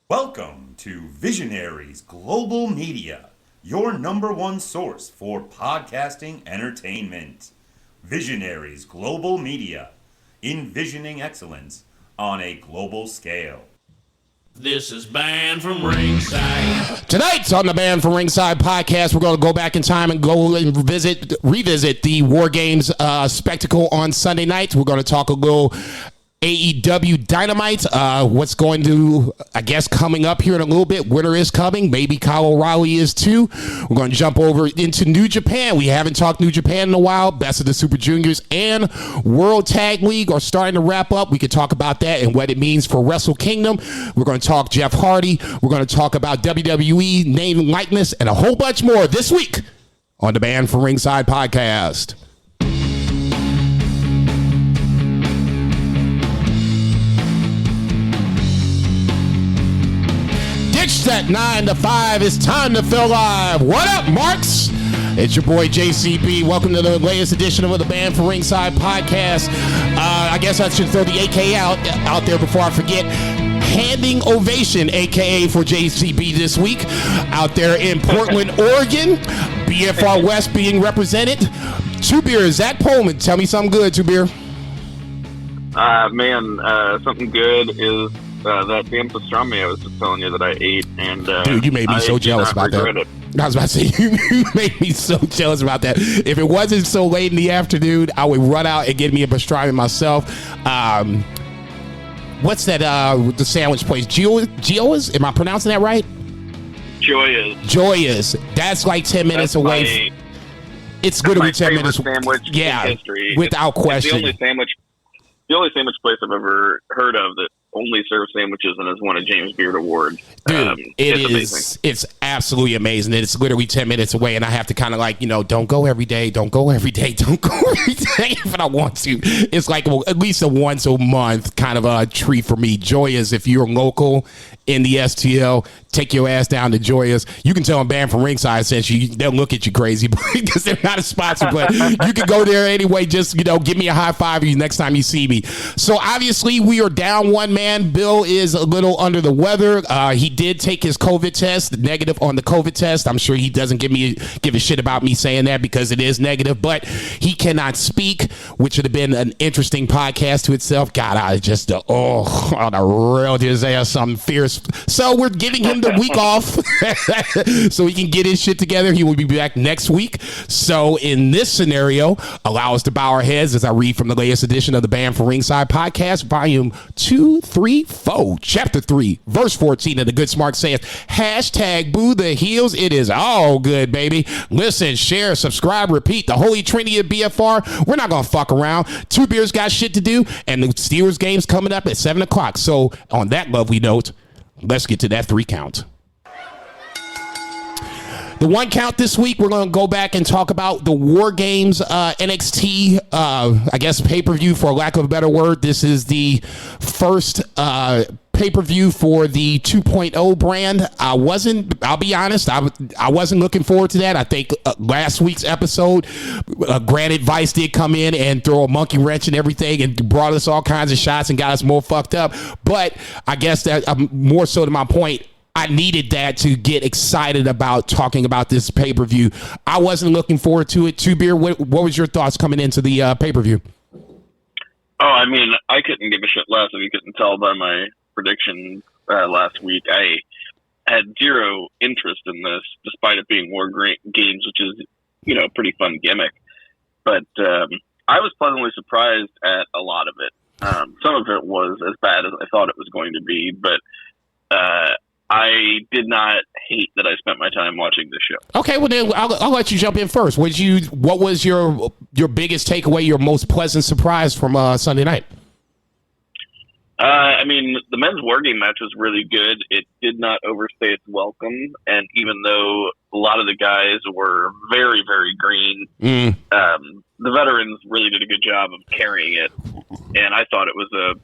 Welcome to Visionaries Global Media, your number one source for podcasting entertainment. Visionaries Global Media, envisioning excellence on a global scale. This is Banned from Ringside. Tonight's on the Banned from Ringside podcast, we're going to go back in time and go and revisit the WarGames spectacle on Sunday night. We're going to talk a little AEW Dynamite, what's going to, I guess, coming up here in a little bit. Winter is coming. Maybe Kyle O'Reilly is too. We're going to jump over into New Japan. We haven't talked New Japan in a while. Best of the Super Juniors and World Tag League are starting to wrap up. We could talk about that and what it means for Wrestle Kingdom. We're going to talk Jeff Hardy. We're going to talk about WWE name and likeness and a whole bunch more this week on the Banned from Ringside podcast. At 9 to 5, it's time to feel live. What up, Marks? It's your boy JCB. Welcome to the latest edition of the Banned from Ringside podcast. I guess I should throw the AK out there before I forget. Handing ovation, aka for JCB this week, out there in Portland, Oregon. BFR West being represented. Two Beer, Zach Pullman. Tell me something good, Two Beer. Something good is that damn pastrami I was just telling you that I ate, and dude, you made me so jealous about that. I was about to say, you made me so jealous about that. If it wasn't so late in the afternoon, I would run out and get me a pastrami myself. What's that? The sandwich place, Gio's? Am I pronouncing that right? Joya's. That's like 10 minutes away. It's literally 10 minutes. Sandwich yeah, in history. Without question. The only sandwich place I've ever heard of that only serves sandwiches and has won a James Beard Award. Dude, it's absolutely amazing. It's literally 10 minutes away, and I have to kind of don't go every day, don't go every day if I want to. It's like at least a once a month kind of a treat for me. Joya's, if you're local in the STL, take your ass down to Joya's. You can tell them Banned from Ringside since they'll look at you crazy because they're not a sponsor, but you can go there anyway. Just, give me a high five next time you see me. So obviously we are down one man. Bill is a little under the weather. He did take his COVID test, negative on the COVID test. I'm sure he doesn't give a shit about me saying that because it is negative, but he cannot speak, which would have been an interesting podcast to itself. God, I just, on a real desire, something fierce. So we're giving him the week off so he can get his shit together. He will be back next week. So in this scenario, allow us to bow our heads as I read from the latest edition of the Banned from Ringside podcast, volume 234, chapter 3, verse 14 of the Good Smart says, hashtag boo the heels. It is all good, baby. Listen, share, subscribe, repeat. The holy trinity of BFR. We're not going to fuck around. Two Beers got shit to do, and the Steelers game's coming up at 7 o'clock. So on that lovely note, let's get to that 3 count. The 1 count this week, we're going to go back and talk about the WarGames NXT, I guess, pay-per-view, for lack of a better word. This is the first pay-per-view for the 2.0 brand. I'll be honest, I wasn't looking forward to that. I think last week's episode, granted, Vice did come in and throw a monkey wrench and everything and brought us all kinds of shots and got us more fucked up. But I guess that more so to my point, I needed that to get excited about talking about this pay-per-view. I wasn't looking forward to it. Two Beer, what was your thoughts coming into the pay-per-view? I couldn't give a shit less if you couldn't tell by my prediction last week. I had zero interest in this, despite it being WarGames, which is, a pretty fun gimmick. But I was pleasantly surprised at a lot of it. Some of it was as bad as I thought it was going to be, but I did not hate that I spent my time watching this show. Okay, well then I'll let you jump in first. What was your biggest takeaway, your most pleasant surprise from Sunday night? The men's WarGame match was really good. It did not overstay its welcome, and even though a lot of the guys were very, very green, the veterans really did a good job of carrying it, and I thought it was a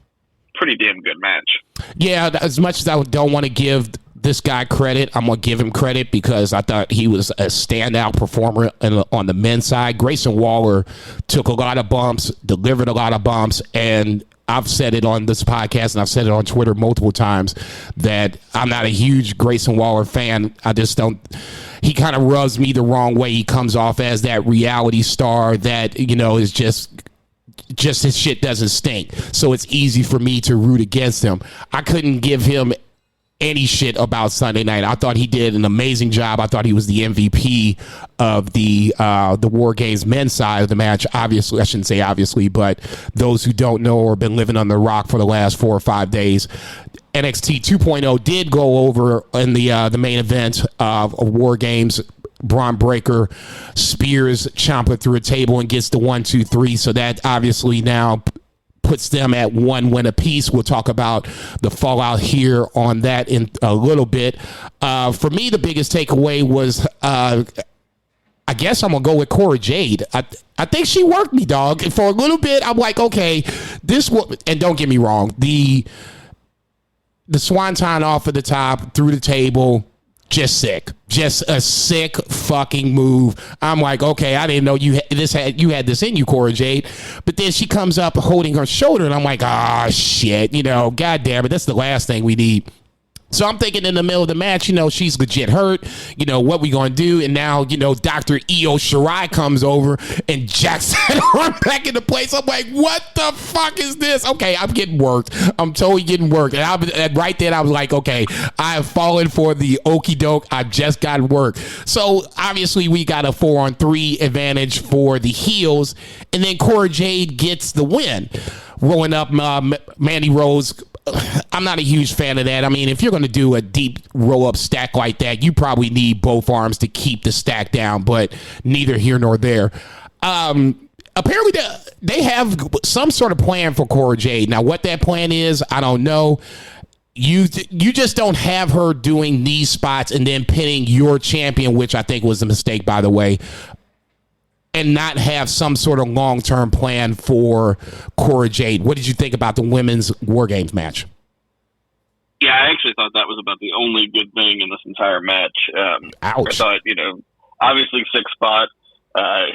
pretty damn good match. Yeah, as much as I don't want to give this guy credit, I'm going to give him credit because I thought he was a standout performer on the men's side. Grayson Waller took a lot of bumps, delivered a lot of bumps, and I've said it on this podcast and I've said it on Twitter multiple times that I'm not a huge Grayson Waller fan. I just don't. He kind of rubs me the wrong way. He comes off as that reality star that, is just his shit doesn't stink. So it's easy for me to root against him. I couldn't give him any shit about Sunday night. I thought he did an amazing job. I thought he was the MVP of the WarGames men's side of the match. Obviously, I shouldn't say obviously, but those who don't know or been living on the rock for the last 4 or 5 days, NXT 2.0 did go over in the main event of WarGames. Braun Breaker spears Ciampa through a table and gets the 1, 2, 3. So that obviously now puts them at 1 win apiece. We'll talk about the fallout here on that in a little bit. For me, the biggest takeaway was, I guess I'm going to go with Cora Jade. I think she worked me, dog. For a little bit, I'm like, okay, this will, and don't get me wrong, the swanton off of the top, through the table, just sick. Just a sick fucking move. I'm like, okay, I didn't know you had this in you, Cora Jade. But then she comes up holding her shoulder, and I'm like, shit, god damn it, that's the last thing we need. So I'm thinking in the middle of the match, she's legit hurt. What we going to do? And now, Dr. Io Shirai comes over and jacks that arm back into place. I'm like, what the fuck is this? Okay, I'm getting worked. I'm totally getting worked. And right then I was like, okay, I have fallen for the okie doke. I've just got worked. So obviously we got a 4-on-3 advantage for the heels. And then Cora Jade gets the win. Rolling up Mandy Rose. I'm not a huge fan of that. I mean, if you're going to do a deep roll-up stack like that, you probably need both arms to keep the stack down, but neither here nor there. Apparently, they have some sort of plan for Cora Jade. Now, what that plan is, I don't know. You just don't have her doing these spots and then pinning your champion, which I think was a mistake, by the way, and not have some sort of long-term plan for Cora Jade. What did you think about the women's WarGames match? Yeah, I actually thought that was about the only good thing in this entire match. Ouch. I thought, obviously sick spot.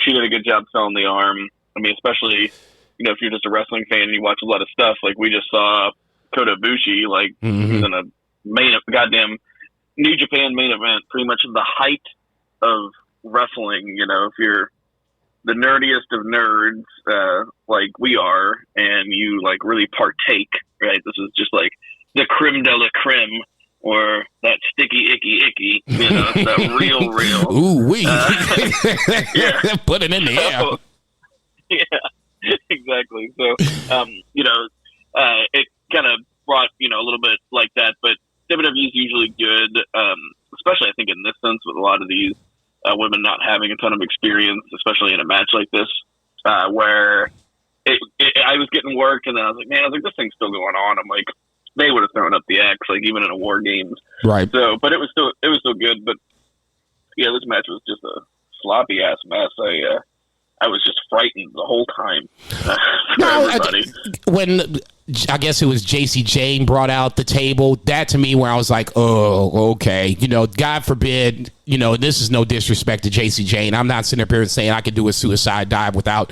She did a good job selling the arm. I mean, especially, if you're just a wrestling fan and you watch a lot of stuff, like we just saw Kota Ibushi, who's in a goddamn New Japan main event, pretty much the height of wrestling, if you're the nerdiest of nerds, like we are, and you really partake, right? This is just like the creme de la creme, or that sticky icky, it's that real. Ooh, wee. Yeah. Put it in the air. So, yeah, exactly. So, it kind of brought, a little bit like that, but WWE is usually good, especially I think in this sense with a lot of these women not having a ton of experience, especially in a match like this, where I was getting worked, and then I was like, this thing's still going on. I'm like, they would have thrown up the X, even in a WarGames. Right. So, but it was still good. But yeah, this match was just a sloppy ass mess. I was just frightened the whole time. When I guess it was JC Jane brought out the table, that to me where I was like, oh, okay. God forbid, this is no disrespect to JC Jane. I'm not sitting up here saying I could do a suicide dive without,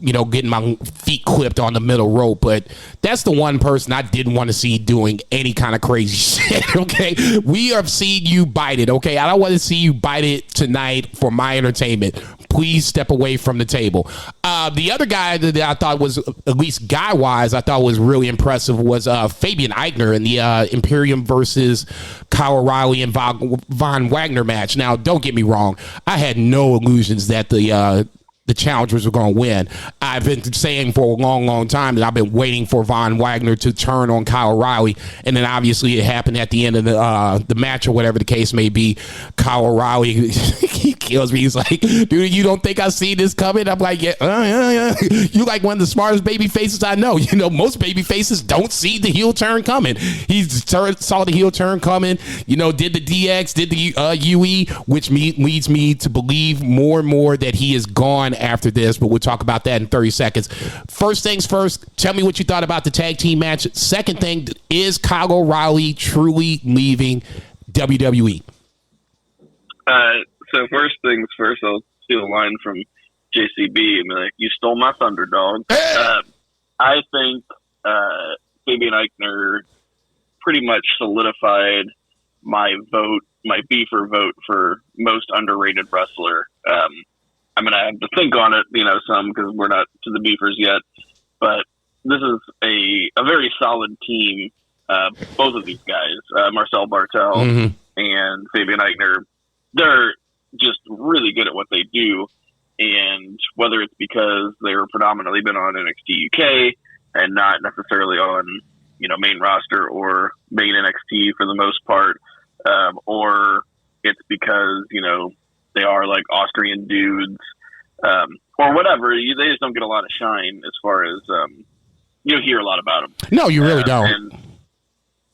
getting my feet clipped on the middle rope. But that's the one person I didn't want to see doing any kind of crazy shit, okay? We have seen you bite it, okay? I don't want to see you bite it tonight for my entertainment. Please step away from the table. The other guy that I thought was, at least guy-wise, I thought was really impressive was Fabian Eichner in the Imperium versus Kyle O'Reilly and Von Wagner match. Now, don't get me wrong. I had no illusions that the challengers were going to win. I've been saying for a long, long time that I've been waiting for Von Wagner to turn on Kyle O'Reilly, and then obviously it happened at the end of the match or whatever the case may be. Kyle O'Reilly, he kills me. He's like, dude, you don't think I see this coming? I'm like, yeah. You like one of the smartest baby faces I know. Most baby faces don't see the heel turn coming. He saw the heel turn coming, did the DX, did the UE, which leads me to believe more and more that he is gone after this, but we'll talk about that in 30 seconds. First things first, tell me what you thought about the tag team match. Second thing, is Kyle O'Reilly truly leaving WWE? So first things first, I'll steal a line from JCB and be like, you stole my thunder, dog. I think Fabian Eichner pretty much solidified my beefer vote for most underrated wrestler. I'm going to have to think on it, some, because we're not to the beefers yet. But this is a very solid team. Both of these guys, Marcel Bartel and Fabian Eichner, they're just really good at what they do. And whether it's because they're predominantly been on NXT UK and not necessarily on, main roster or main NXT for the most part, or it's because, they are like Austrian dudes, or whatever. They just don't get a lot of shine as far as, you hear a lot about them. No, you really don't. And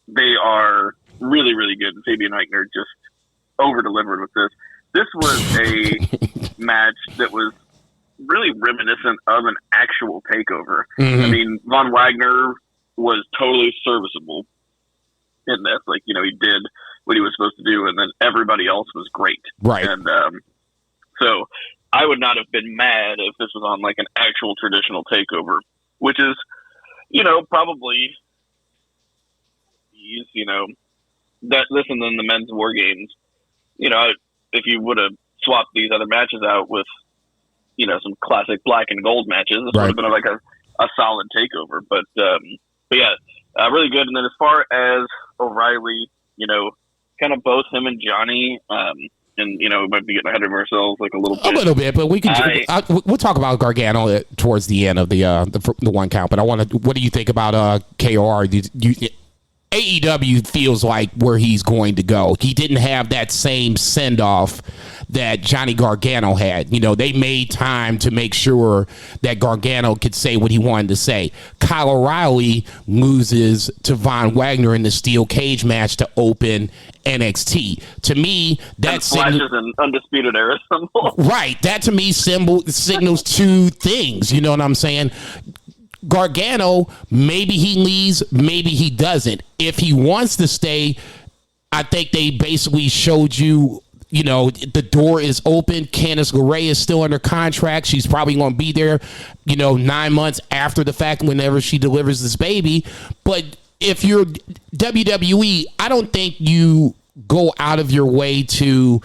they are really, really good. Fabian Eichner just over-delivered with this. This was a match that was really reminiscent of an actual takeover. I mean, Von Wagner was totally serviceable in this. Like, he did what he was supposed to do, and then everybody else was great. Right. And so I would not have been mad if this was on, like, an actual traditional takeover, which is, probably, that this and then the men's war games, if you would have swapped these other matches out with, some classic black and gold matches, this would have been like a solid takeover. But yeah, really good. And then as far as O'Reilly, kind of both him and Johnny, and we might be getting ahead of ourselves like a little bit, but we can. We'll talk about Gargano towards the end of the one count. But what do you think about KOR? AEW feels like where he's going to go. He didn't have that same send off that Johnny Gargano had. They made time to make sure that Gargano could say what he wanted to say. Kyle O'Reilly loses to Von Wagner in the steel cage match to open NXT. To me, that's flashes an Undisputed Era symbol. Right. That to me signals two things. You know what I'm saying? Gargano, maybe he leaves, maybe he doesn't. If he wants to stay, I think they basically showed you, the door is open. Candice LeRae is still under contract. She's probably going to be there, 9 months after the fact whenever she delivers this baby. But if you're WWE, I don't think you go out of your way to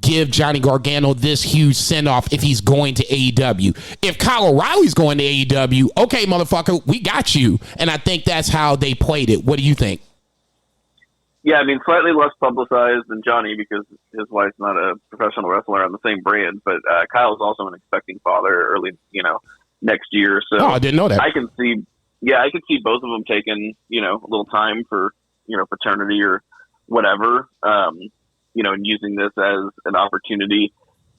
give Johnny Gargano this huge send-off if he's going to AEW. If Kyle O'Reilly's going to AEW, okay, motherfucker, we got you. And I think that's how they played it. What do you think? Yeah, I mean, slightly less publicized than Johnny because his wife's not a professional wrestler on the same brand, but Kyle's also an expecting father early, next year. So I didn't know that. I can see both of them taking, a little time for, paternity or whatever. And using this as an opportunity.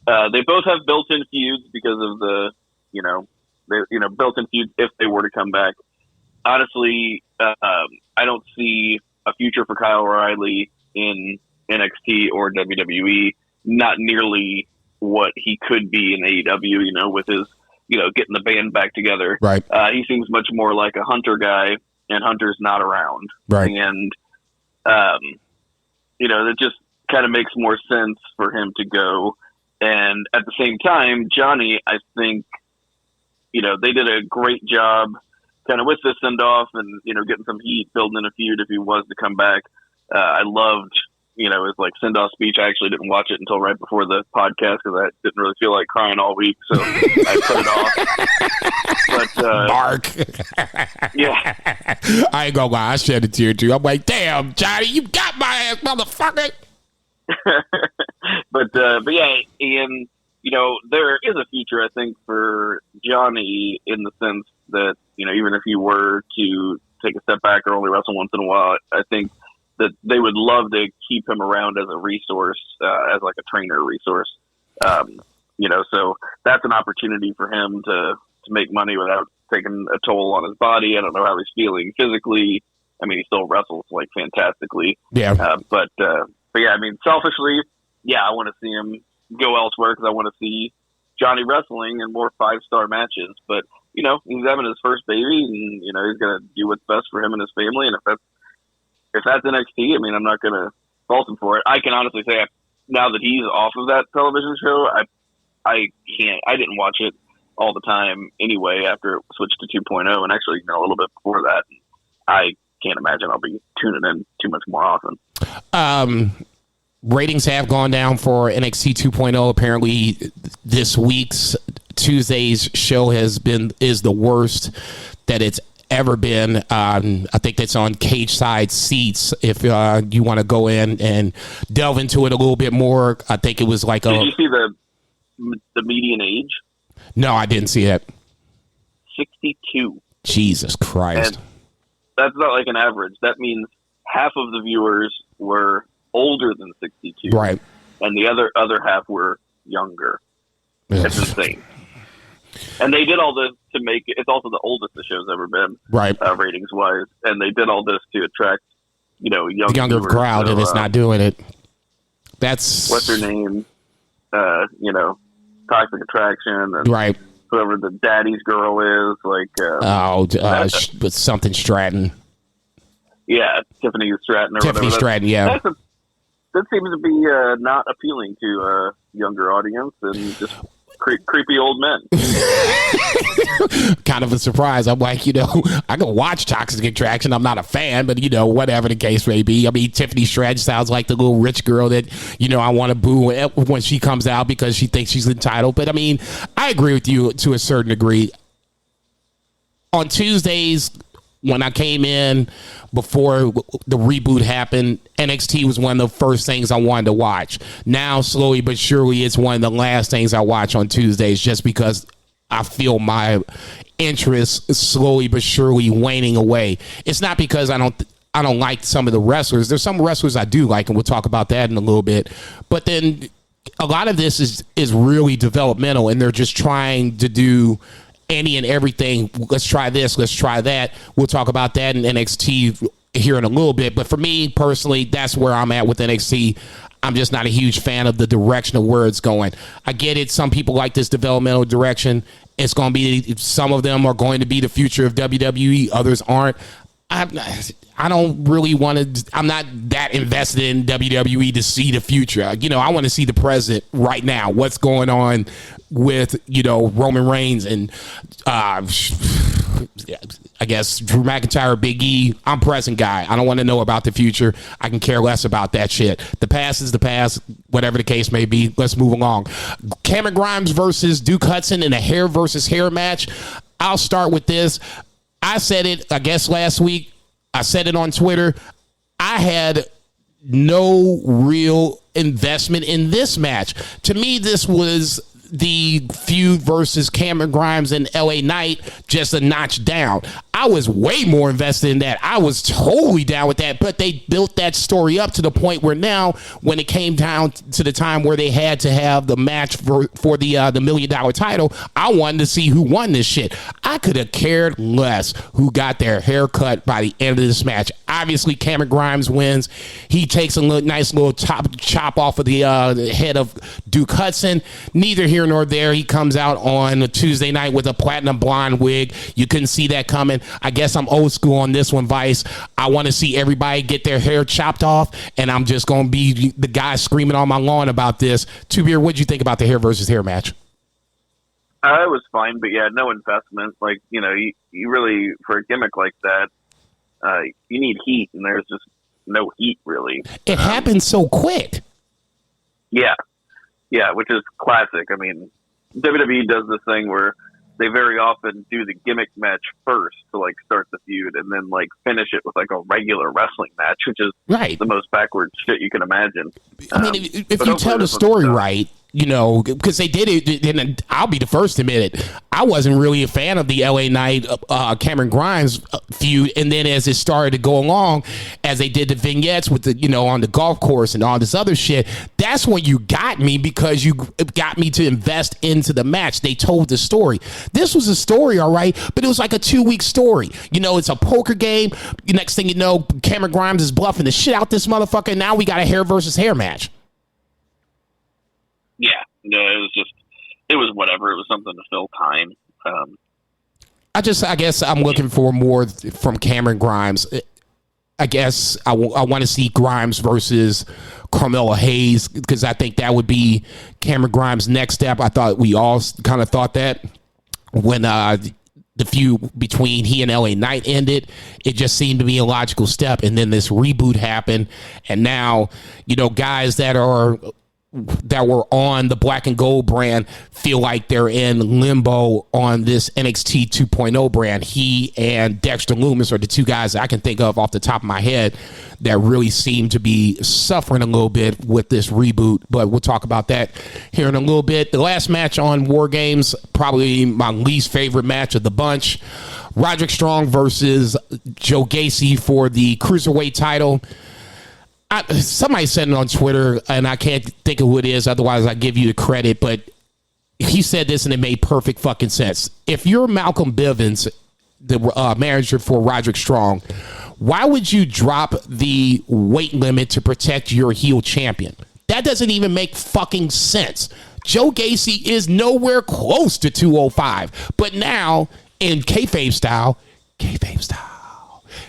They both have built-in feuds because of the, built-in feuds if they were to come back. Honestly, I don't see a future for Kyle O'Reilly in NXT or WWE, not nearly what he could be in AEW, with his, getting the band back together. Right. He seems much more like a Hunter guy, and Hunter's not around. Right. And, it just kind of makes more sense for him to go. And at the same time, Johnny, I think, they did a great job kind of with this send-off and, getting some heat, building in a feud if he was to come back. I loved, his like send-off speech. I actually didn't watch it until right before the podcast because I didn't really feel like crying all week. So I put it off. But, Mark. Yeah. I ain't gonna lie. I shed a tear too. I'm like, damn, Johnny, you got my ass, motherfucker. But yeah, and there is a future, I think, for Johnny in the sense that even if he were to take a step back or only wrestle once in a while, I think that they would love to keep him around as a resource, as like a trainer resource. So that's an opportunity for him to make money without taking a toll on his body. I don't know how he's feeling physically. I mean, he still wrestles like fantastically. Yeah. But yeah, I mean, selfishly, yeah, I want to see him go elsewhere because I want to see Johnny wrestling in more 5-star matches. But, he's having his first baby and, he's going to do what's best for him and his family. And if that's NXT, I mean, I'm not going to fault him for it. I can honestly say now that he's off of that television show, I didn't watch it. all the time anyway after it switched to 2.0, and actually a little bit before that. I can't imagine I'll be tuning in too much more often. Ratings have gone down for NXT 2.0. Apparently, this week's Tuesday's show is the worst that it's ever been. I think that's on Cage Side Seats. If you want to go in and delve into it a little bit more, I think it was like Did you see the median age? No, I didn't see it. 62. Jesus Christ. And that's not like an average. That means half of the viewers were older than 62. Right. And the other half were younger. It's insane. And they did all this to make it. It's also the oldest the show's ever been, right? Ratings wise, and they did all this to attract, younger crowd, and it's not doing it. That's what's her name, Toxic Attraction, and right. Whoever the daddy's girl is, something Stratton. Yeah, Tiffany Stratton. Tiffany Stratton, yeah. That seems to be not appealing to a younger audience and just creepy old men. Kind of a surprise. I'm like, I can watch Toxic Attraction. I'm not a fan, but whatever the case may be. I mean, Tiffany Stratton sounds like the little rich girl that, I want to boo when she comes out because she thinks she's entitled. But I mean, I agree with you to a certain degree. On Tuesdays, when I came in before the reboot happened, NXT was one of the first things I wanted to watch. Now, slowly but surely, it's one of the last things I watch on Tuesdays just because I feel my interest slowly but surely waning away. It's not because I don't like some of the wrestlers. There's some wrestlers I do like, and we'll talk about that in a little bit. But then a lot of this is really developmental, and they're just trying to do any and everything. Let's try this, let's try that. We'll talk about that in NXT here in a little bit. But for me personally, that's where I'm at with NXT. I'm just not a huge fan of the direction of where it's going. I get it. Some people like this developmental direction. It's going to be, some of them are going to be the future of WWE. Others aren't. I don't really want to, I'm not that invested in WWE to see the future. I want to see the present right now. What's going on with, Roman Reigns and, I guess Drew McIntyre, Big E. I'm present guy. I don't want to know about the future. I can care less about that shit. The past is the past, whatever the case may be. Let's move along. Cameron Grimes versus Duke Hudson in a hair versus hair match. I'll start with this. I said it, I guess, last week. I said it on Twitter. I had no real investment in this match. To me, this was the feud versus Cameron Grimes and LA Knight, just a notch down. I was way more invested in that. I was totally down with that, but they built that story up to the point where now, when it came down to the time where they had to have the match for the $1 million title, I wanted to see who won this shit. I could have cared less who got their hair cut by the end of this match. Obviously, Cameron Grimes wins. He takes a nice little chop off of the head of Duke Hudson. Neither here nor there. He comes out on a Tuesday night with a platinum blonde wig. You couldn't see that coming. I guess I'm old school on this one, Vice. I want to see everybody get their hair chopped off, and I'm just going to be the guy screaming on my lawn about this. Two Beer, what'd you think about the hair versus hair match? It was fine, but yeah, no investment. Like, you really, for a gimmick like that, you need heat, and there's just no heat, really. It happened so quick. Yeah, which is classic. I mean, WWE does this thing where they very often do the gimmick match first to start the feud, and then finish it with a regular wrestling match, which is right. The most backwards shit you can imagine. I mean, if you tell the story right, because they did it, and I'll be the first to admit it. I wasn't really a fan of the LA Knight Cameron Grimes feud, and then as it started to go along, as they did the vignettes with the on the golf course and all this other shit, that's when you got me, because you got me to invest into the match. They told the story. This was a story, all right, but it was like a 2-week story. It's a poker game. The next thing you know, Cameron Grimes is bluffing the shit out this motherfucker, and now we got a hair versus hair match. Yeah, it was whatever. It was something to fill time. I guess I'm looking for more from Cameron Grimes. I guess I want to see Grimes versus Carmella Hayes, because I think that would be Cameron Grimes' next step. I thought we all kind of thought that. when the feud between he and LA Knight ended. It just seemed to be a logical step. And then this reboot happened. And now, guys that were on the Black and Gold brand feel like they're in limbo on this NXT 2.0 brand. He and Dexter Loomis are the two guys I can think of off the top of my head that really seem to be suffering a little bit with this reboot, but we'll talk about that here in a little bit. The last match on WarGames, probably my least favorite match of the bunch. Roderick Strong versus Joe Gacy for the Cruiserweight title. Somebody said it on Twitter, and I can't think of who it is, otherwise I give you the credit, but he said this and it made perfect fucking sense. If you're Malcolm Bivens, the manager for Roderick Strong, why would you drop the weight limit to protect your heel champion? That doesn't even make fucking sense. Joe Gacy is nowhere close to 205, but now in kayfabe style,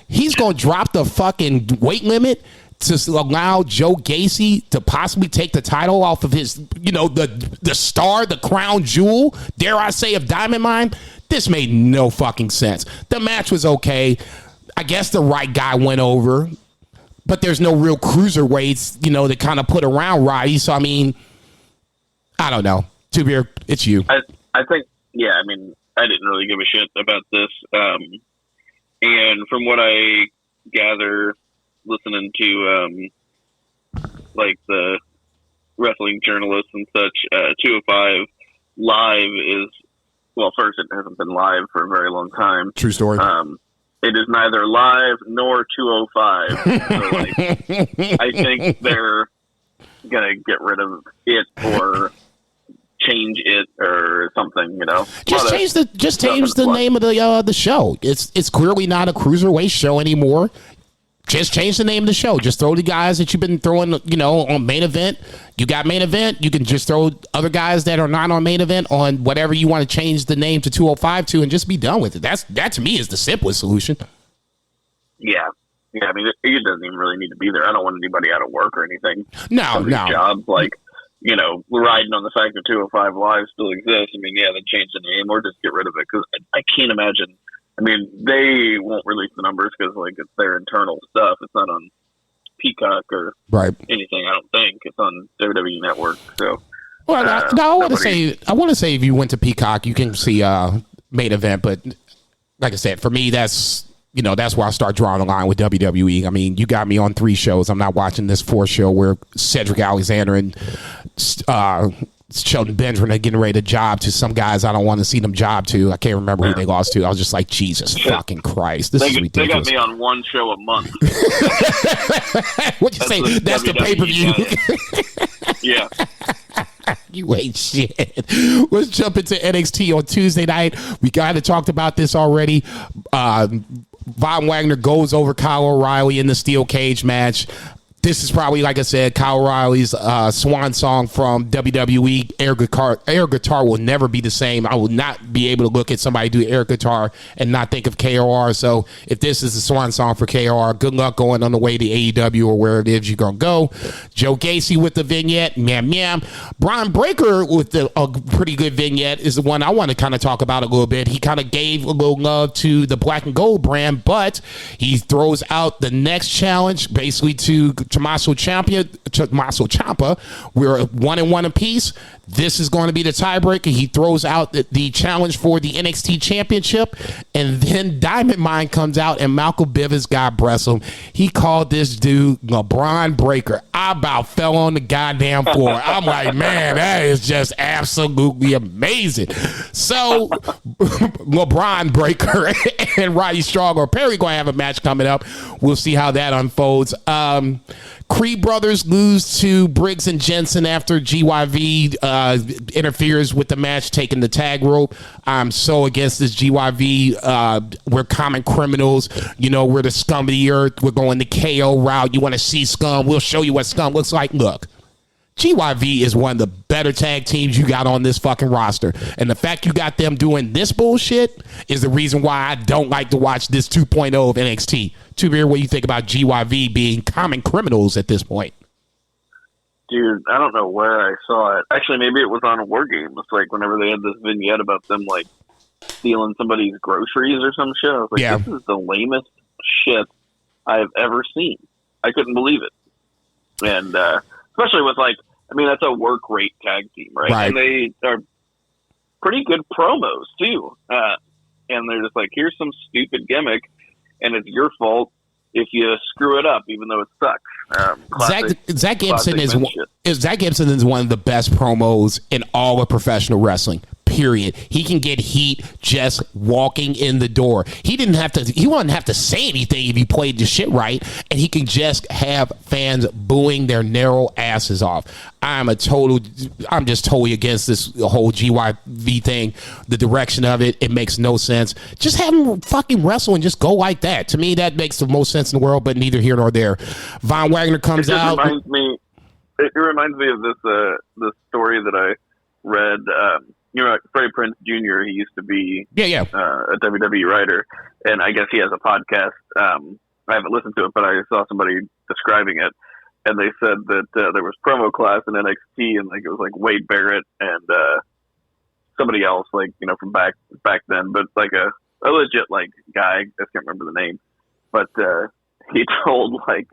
he's going to drop the fucking weight limit to allow Joe Gacy to possibly take the title off of his, the star, the crown jewel, dare I say, of Diamond Mine. This made no fucking sense. The match was okay. I guess the right guy went over, but there's no real cruiserweights, to kind of put around Roddy. So, I mean, I don't know. Two-Beer, it's you. I think, I didn't really give a shit about this. And from what I gather, listening to like the wrestling journalists and such, 205 live is, well, first, it hasn't been live for a very long time. True story. It is neither live nor 205. So, I think they're gonna get rid of it or change it or something. Just change the name of the show. It's clearly not a cruiserweight show anymore. Just change the name of the show. Just throw the guys that you've been throwing, on main event. You got main event. You can just throw other guys that are not on main event on whatever you want to change the name to 205 to and just be done with it. That to me is the simplest solution. Yeah. Yeah, it doesn't even really need to be there. I don't want anybody out of work or anything. No. Jobs, we're riding on the fact that 205 Live still exists. Then change the name or just get rid of it because I can't imagine. They won't release the numbers because, it's their internal stuff. It's not on Peacock or anything. I don't think it's on WWE Network. So, I want to say if you went to Peacock, you can see main event. But like I said, for me, that's where I start drawing the line with WWE. You got me on 3 shows. I'm not watching this 4th show where Cedric Alexander and Shelton Benjamin are getting ready to job to some guys I don't want to see them job to. I can't remember who they lost to. I was just like, Jesus fucking Christ. This is ridiculous. They got me on 1 show a month. What'd you say? That's the pay-per-view. Yeah. You ain't shit. Let's jump into NXT on Tuesday night. We kind of talked about this already. Von Wagner goes over Kyle O'Reilly in the steel cage match. This is probably, like I said, Kyle O'Reilly's swan song from WWE. Air guitar will never be the same. I will not be able to look at somebody do air guitar and not think of KOR. So if this is the swan song for KOR, good luck going on the way to AEW or where it is you're going to go. Joe Gacy with the vignette. Meow, meow. Brian Breaker with a pretty good vignette is the one I want to kind of talk about a little bit. He kind of gave a little love to the Black and Gold brand, but he throws out the next challenge basically to Tommaso Ciampa. We're 1-1 apiece. This is going to be the tiebreaker. He throws out the challenge for the NXT Championship, and then Diamond Mine comes out, and Malcolm Bivens, God bless him, he called this dude LeBron Breaker. I about fell on the goddamn floor. I'm like, man, that is just absolutely amazing. So LeBron Breaker and Roddy Strong are apparently going to have a match coming up. We'll see how that unfolds. Creed brothers lose to Briggs and Jensen after GYV interferes with the match, taking the tag rope. I'm so against this GYV. We're common criminals. We're the scum of the earth. We're going the KO route. You want to see scum? We'll show you what scum looks like. Look, GYV is one of the better tag teams you got on this fucking roster. And the fact you got them doing this bullshit is the reason why I don't like to watch this 2.0 of NXT. Two-Beer, what do you think about GYV being common criminals at this point? Dude, I don't know where I saw it. Actually, maybe it was on a WarGame. It's whenever they had this vignette about them, stealing somebody's groceries or some shit. I was like, Yeah. this is the lamest shit I've ever seen. I couldn't believe it. And especially with, like, I mean, that's a work rate tag team, right? Right. And they are pretty good promos, too. And they're just like, here's some stupid gimmick, and it's your fault if you screw it up, even though it sucks. Zach Gibson Zach Gibson is one of the best promos in all of professional wrestling. Period. He can get heat just walking in the door. He wouldn't have to say anything if he played the shit right, and he can just have fans booing their narrow asses off. I'm just totally against this whole GYV thing. The direction of it makes no sense. Just have him fucking wrestle and just go like that. To me, that makes the most sense in the world, but neither here nor there. Von Wagner comes out. It reminds me of this story that I read. Freddie Prinze Jr., he used to be a WWE writer, and I guess he has a podcast. I haven't listened to it, but I saw somebody describing it, and they said that there was promo class in NXT, and like it was like Wade Barrett and somebody else, like, you know, from back then, but like a legit like guy. I can't remember the name, but he told like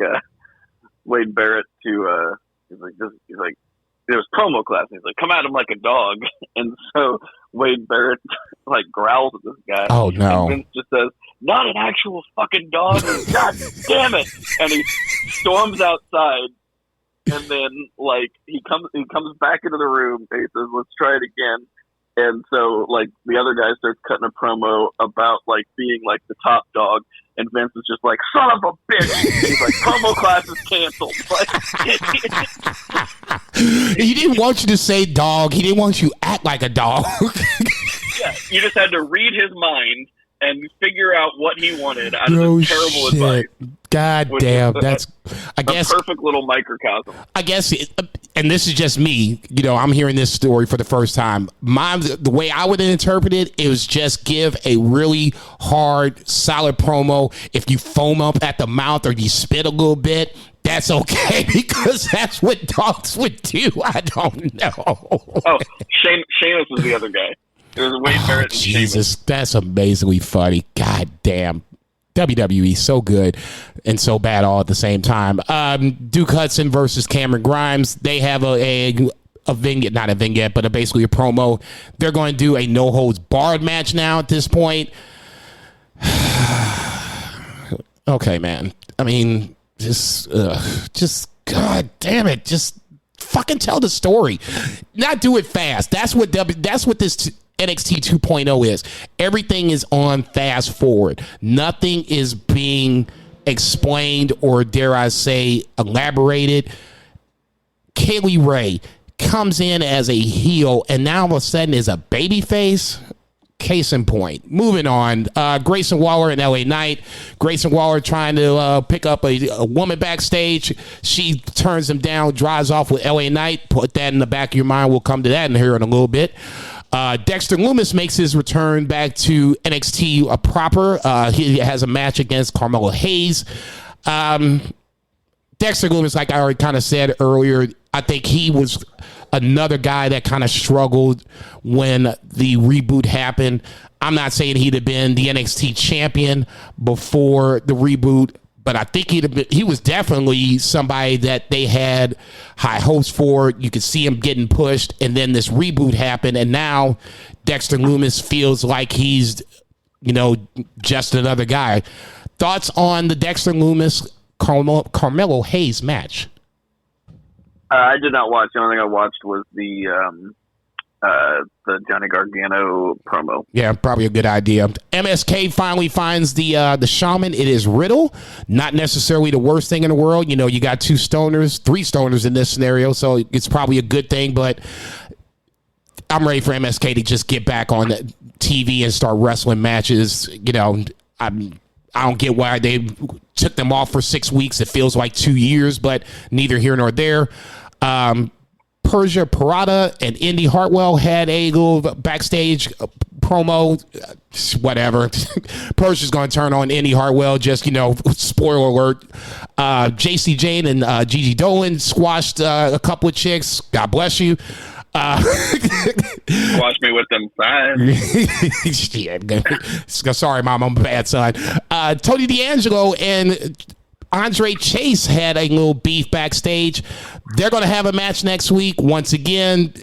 Wade Barrett to he's like there was promo class, and he's like, come at him like a dog. And so Wade Barrett like growls at this guy. Oh no. And Vince just says, not an actual fucking dog. God damn it. And he storms outside, and then like he comes back into the room, and he says, let's try it again. And so like the other guy starts cutting a promo about like being like the top dog, and Vince is just like, son of a bitch. And he's like, promo class is canceled. He didn't want you to say dog. He didn't want you to act like a dog. Yeah, you just had to read his mind and figure out what he wanted out of this terrible advice. God damn, that's a perfect little microcosm. I guess, and this is just me. You know, I'm hearing this story for the first time. The way I would interpret it, it was just give a really hard, solid promo. If you foam up at the mouth or you spit a little bit, that's okay, because that's what dogs would do. I don't know. Oh, Sheamus was the other guy. It was Wade Barrett and Jesus, Sheamus. That's amazingly funny. God damn. WWE, so good and so bad all at the same time. Duke Hudson versus Cameron Grimes. They have a vignette, not a vignette, but basically a promo. They're going to do a no holds barred match now at this point. Okay, man. I mean, just God damn it, just fucking tell the story. Not do it fast. That's what this NXT 2.0 is. Everything is on fast forward. Nothing is being explained or, dare I say, elaborated. Kaylee Ray comes in as a heel and now all of a sudden is a baby face. Case in point. Moving on. Grayson Waller and LA Knight. Grayson Waller trying to pick up a woman backstage. She turns him down, drives off with LA Knight. Put that in the back of your mind. We'll come to that in here in a little bit. Dexter Loomis makes his return back to NXT proper. He has a match against Carmelo Hayes. Dexter Loomis, like I already kind of said earlier, I think he was another guy that kind of struggled when the reboot happened. I'm not saying he'd have been the NXT champion before the reboot, but I think he was definitely somebody that they had high hopes for. You could see him getting pushed, and then this reboot happened, and now Dexter Loomis feels like he's, just another guy. Thoughts on the Dexter Loomis Carmelo Hayes match? I did not watch. The only thing I watched was the Johnny Gargano promo. Yeah, probably a good idea. MSK finally finds the shaman. It is Riddle. Not necessarily the worst thing in the world. You got three stoners in this scenario, so it's probably a good thing, but I'm ready for MSK to just get back on the TV and start wrestling matches. I don't get why they took them off for 6 weeks. It feels like 2 years, but neither here nor there. Persia Parada and Indy Hartwell had a little backstage promo. Whatever. Persia's going to turn on Indy Hartwell. Just, spoiler alert. JC Jane and Gigi Dolan squashed a couple of chicks. God bless you. Watch me with them thighs. Shit. Sorry, Mom, I'm a bad son. Tony D'Angelo and Andre Chase had a little beef backstage. They're going to have a match next week. Once again,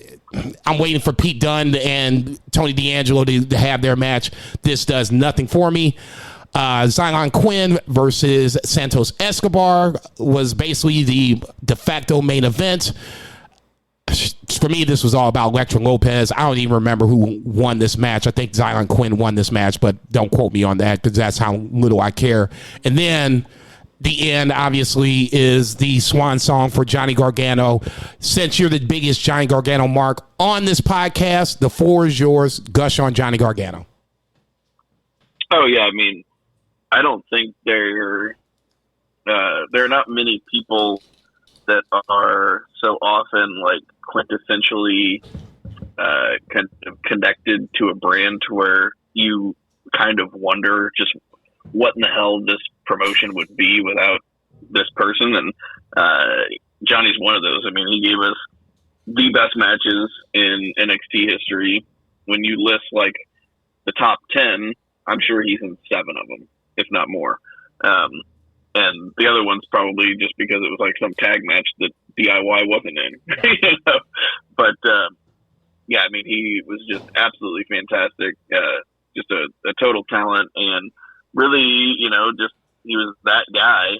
I'm waiting for Pete Dunne and Tony D'Angelo to have their match. This does nothing for me. Xylon Quinn versus Santos Escobar was basically the de facto main event. For me, this was all about Elektra Lopez. I don't even remember who won this match. I think Xylon Quinn won this match, but don't quote me on that because that's how little I care. And then the end, obviously, is the swan song for Johnny Gargano. Since you're the biggest Johnny Gargano mark on this podcast, the floor is yours. Gush on Johnny Gargano. Oh, yeah. I mean, I don't think there are not many people that are so often like quintessentially connected to a brand to where you kind of wonder just what in the hell this promotion would be without this person. And Johnny's one of those. I mean, he gave us the best matches in NXT history. When you list like the top 10, I'm sure he's in 7 of them, if not more. And the other one's probably just because it was like some tag match that DIY wasn't in. You know? But yeah, I mean, he was just absolutely fantastic. Just a total talent, and really, you know, just he was that guy.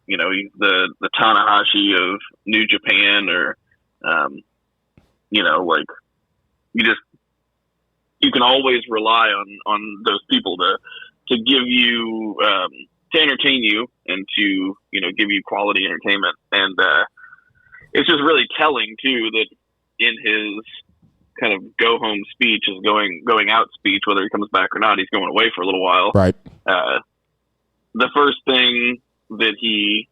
You know, he's the Tanahashi of New Japan, or you know, like you can always rely on those people to give you to entertain you and to, you know, give you quality entertainment. And it's just really telling too that in his kind of go home speech, his going out speech, whether he comes back or not, he's going away for a little while. Right. The first thing that he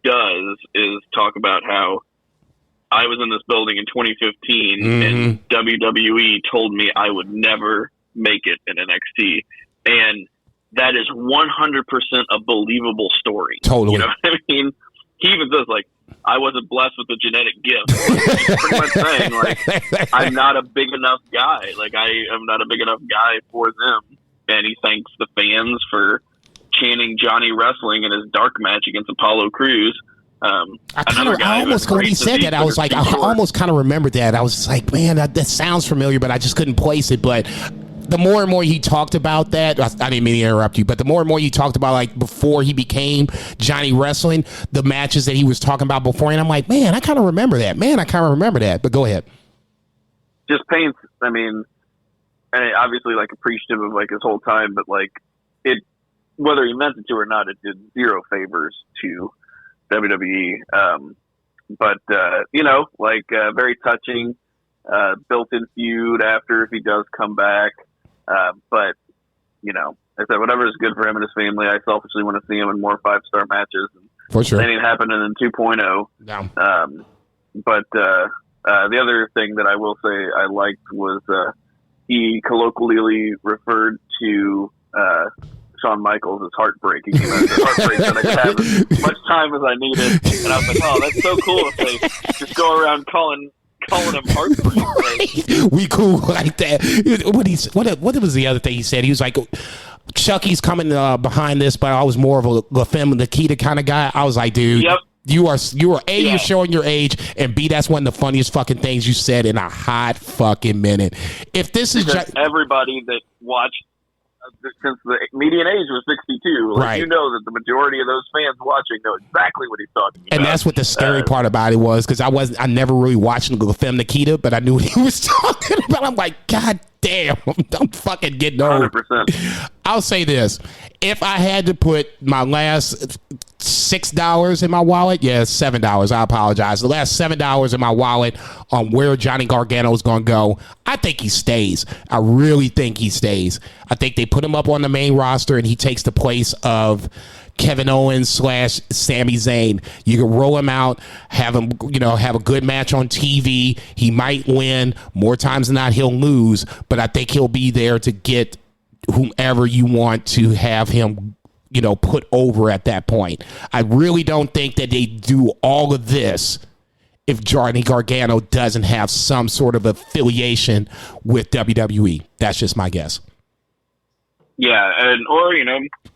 does is talk about how I was in this building in 2015 and WWE told me I would never make it in NXT. And that is 100% a believable story. Totally. You know what I mean? He even says, like, I wasn't blessed with a genetic gift. Like, he's pretty much saying, like, I'm not a big enough guy. Like, I am not a big enough guy for them. And he thanks the fans for chanting Johnny Wrestling in his dark match against Apollo Crews. I almost, when he said that, I was like, I almost kind of remembered that. I was just like, man, that sounds familiar, but I just couldn't place it. But the more and more he talked about that, I didn't mean to interrupt you, but the more and more you talked about, like, before he became Johnny Wrestling, the matches that he was talking about before, and I'm like, man, I kind of remember that. But go ahead. Just paints, I mean, obviously, like, appreciative of, like, his whole time, but, like, it, whether he meant it to or not, it did zero favors to WWE. But you know, like, very touching, built-in feud after if he does come back. But, you know, I said, whatever is good for him and his family. I selfishly want to see him in more 5-star matches. And for sure. That ain't happening in 2.0. No. But the other thing that I will say I liked was he colloquially referred to Shawn Michaels as heartbreaking. You know, heartbreak that I could have as much time as I needed. And I was like, oh, that's so cool if they just go around calling him heartbreak. We cool like that. What was the other thing he said? He was like, Chucky's coming behind this, but I was more of a La Femme Nikita kind of guy. I was like, dude, yep. You are A, you're showing your age, and B, that's one of the funniest fucking things you said in a hot fucking minute. If this is everybody that watched since the median age was 62, like, right. You know that the majority of those fans watching know exactly what he's talking about. And that's what the scary part about it was, because I never really watched La Femme Nikita, but I knew what he was talking about. I'm like, God damn, I'm fucking getting old. 100%. I'll say this. If I had to put my last $6 in my wallet, $7, I apologize. The last $7 in my wallet on where Johnny Gargano is going to go, I think he stays. I really think he stays. I think they put him up on the main roster and he takes the place of Kevin Owens / Sami Zayn. You can roll him out, have him, have a good match on TV. He might win. More times than not, he'll lose, but I think he'll be there to get whomever you want to have him, put over at that point. I really don't think that they do all of this if Johnny Gargano doesn't have some sort of affiliation with WWE. That's just my guess. Yeah, or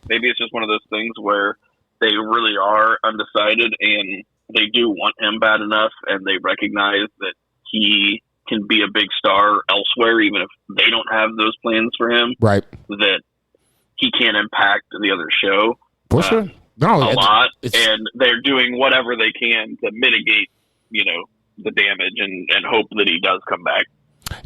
maybe it's just one of those things where they really are undecided and they do want him bad enough, and they recognize that he can be a big star elsewhere, even if they don't have those plans for him. Right. That he can impact the other show for sure. No, a lot, and they're doing whatever they can to mitigate, the damage and hope that he does come back.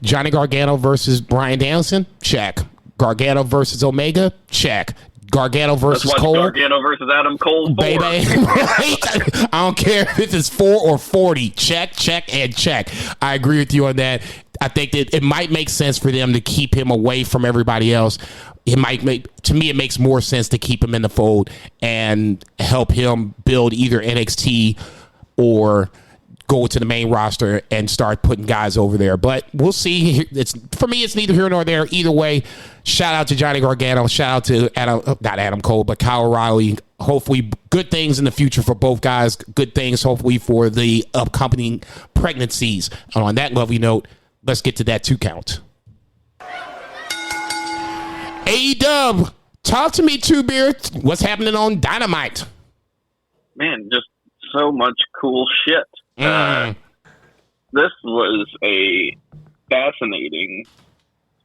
Johnny Gargano versus Bryan Danielson? Check. Gargano versus Omega? Check. Gargano versus Cole? Gargano versus Adam Cole. Baby. I don't care if it's 4 or 40. Check, and check. I agree with you on that. I think that it might make sense for them to keep him away from everybody else. It makes more sense to keep him in the fold and help him build either NXT or go to the main roster and start putting guys over there. But we'll see. For me, it's neither here nor there. Either way, shout out to Johnny Gargano. Shout out to not Adam Cole, but Kyle O'Reilly. Hopefully good things in the future for both guys. Good things, hopefully, for the upcoming pregnancies. And on that lovely note, let's get to that 2 count. AEW, talk to me, Two Beard. What's happening on Dynamite? Man, just so much cool shit. This was a fascinating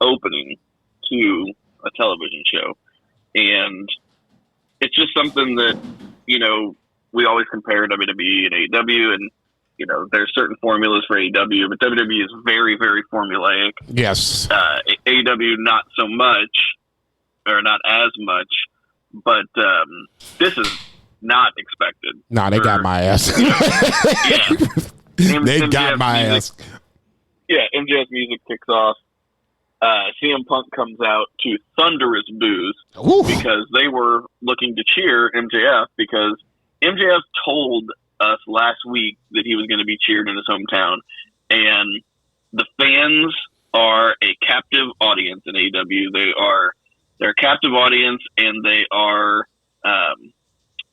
opening to a television show, and it's just something that we always compare WWE and AEW, and there's certain formulas for AEW, but WWE is very, very formulaic. Yes. AEW not so much, or not as much, but this is not expected. Nah, they got my ass. They got my ass. Yeah, MJF's music kicks off. CM Punk comes out to thunderous boos because they were looking to cheer MJF because MJF told us last week that he was going to be cheered in his hometown, and the fans are a captive audience in AEW. They're a captive audience, and they are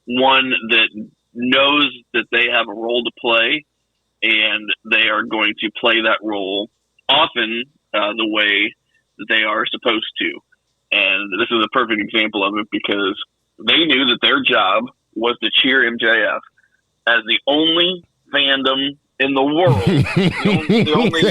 one that knows that they have a role to play, and they are going to play that role often the way that they are supposed to. And this is a perfect example of it because they knew that their job was to cheer MJF as the only fandom in the world, the only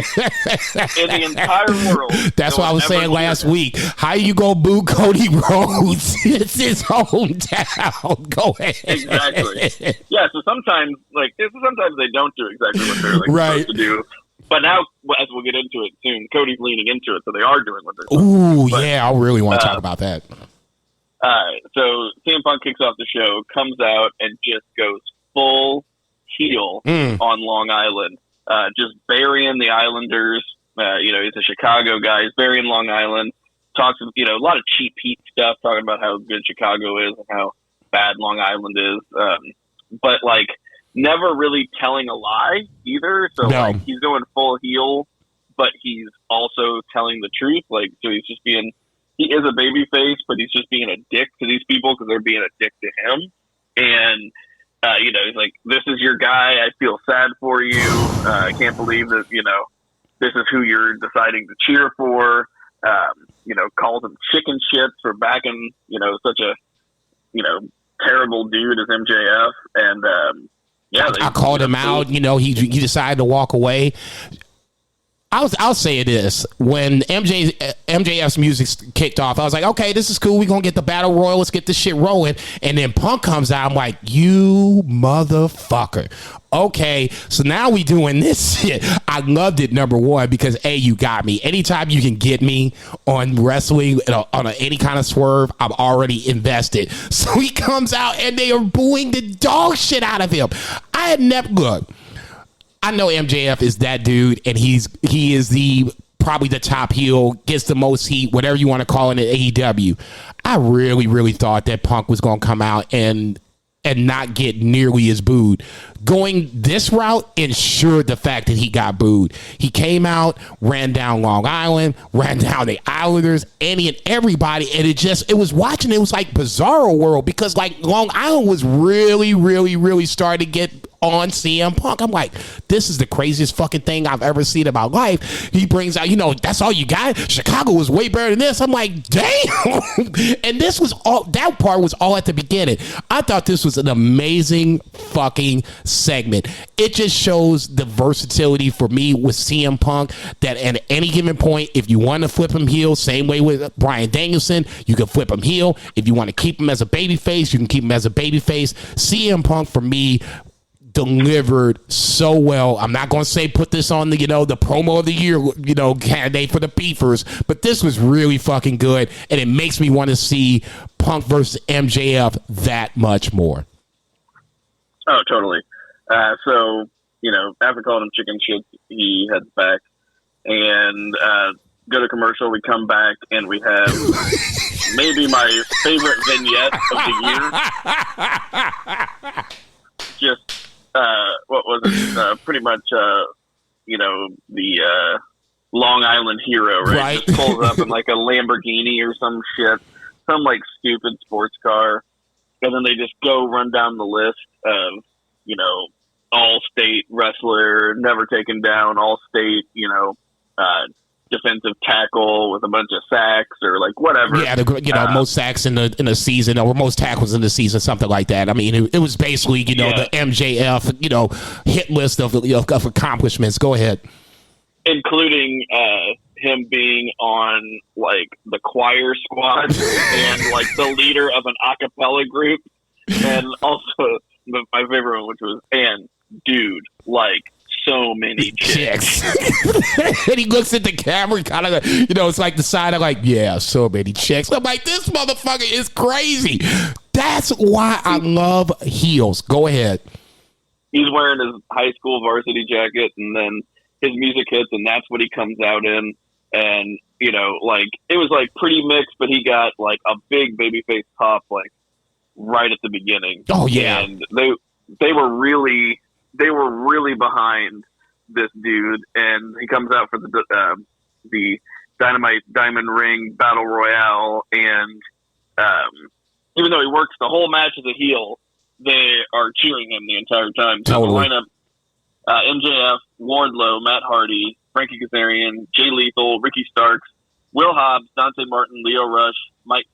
in the entire world. That's what I was saying last week. How you go boo Cody Rhodes? It's his hometown. Go ahead. Exactly. Yeah. So sometimes they don't do exactly what they're supposed to do. But now, as we'll get into it soon, Cody's leaning into it, so they are doing what they're supposed to do. Yeah, I really want to talk about that. So CM Punk kicks off the show, comes out, and just goes full heel on Long Island, just burying the Islanders. He's a Chicago guy. He's burying Long Island. Talks, a lot of cheap heat stuff, talking about how good Chicago is and how bad Long Island is. But never really telling a lie either. So he's going full heel, but he's also telling the truth. So he's just he is a baby face, but he's just being a dick to these people because they're being a dick to him. And, he's like, this is your guy. I feel sad for you. I can't believe that, this is who you're deciding to cheer for. Calls him chicken shits for backing, such a, terrible dude as MJF. And, I called him out. He decided to walk away. I'll say this: when MJF's music kicked off, I was like, okay, this is cool. We're gonna get the battle royal. Let's get this shit rolling. And then Punk comes out. I'm like, you motherfucker. Okay, so now we doing this shit. I loved it, number one, because you got me. Anytime you can get me on wrestling on any kind of swerve, I'm already invested. So he comes out and they are booing the dog shit out of him. I had never look. I know MJF is that dude, and he is probably the top heel, gets the most heat, whatever you want to call it in AEW. I really, really thought that Punk was going to come out and not get nearly as booed. Going this route ensured the fact that he got booed. He came out, ran down Long Island, ran down the Islanders, and everybody, and it was like Bizarro World, because Long Island was really, really, really starting to get on CM Punk. I'm like, this is the craziest fucking thing I've ever seen in my life. He brings out, that's all you got? Chicago was way better than this. I'm like, damn. And this was all, that part was all at the beginning. I thought this was an amazing fucking segment. It just shows the versatility for me with CM Punk, that at any given point, if you want to flip him heel, same way with Bryan Danielson, you can flip him heel. If you want to keep him as a babyface, you can keep him as a babyface. CM Punk, for me, delivered so well. I'm not going to say put this on the, the promo of the year, candidate for the beefers, but this was really fucking good, and it makes me want to see Punk versus MJF that much more. Oh, totally. So, after calling him chicken shit, he heads back and go to commercial. We come back and we have maybe my favorite vignette of the year. Just, what was it? Pretty much, the Long Island hero, right? Just pulls up in like a Lamborghini or some shit, some like stupid sports car. And then they just go run down the list of, all-state wrestler, never taken down, all-state, defensive tackle with a bunch of sacks or like whatever. Yeah, most sacks in the season, or most tackles in the season, something like that. I mean, it was basically, the MJF, hit list of accomplishments. Go ahead. Including him being on like the choir squad and like the leader of an a cappella group, and also my favorite one, which was, and dude, like so many chicks. And he looks at the camera, kind of, it's like the side of like, yeah, so many chicks. I'm like, this motherfucker is crazy. That's why I love heels. Go ahead. He's wearing his high school varsity jacket, and then his music hits, and that's what he comes out in. And, like, it was like pretty mixed, but he got like a big babyface pop, like right at the beginning. Oh yeah. And they were really behind this dude, and he comes out for the Dynamite Diamond Ring Battle Royale, and even though he works the whole match as a heel, they are cheering him the entire time. Totally. So the lineup, MJF, Wardlow, Matt Hardy, Frankie Kazarian, Jay Lethal, Ricky Starks, Will Hobbs, Dante Martin, Leo Rush, Matt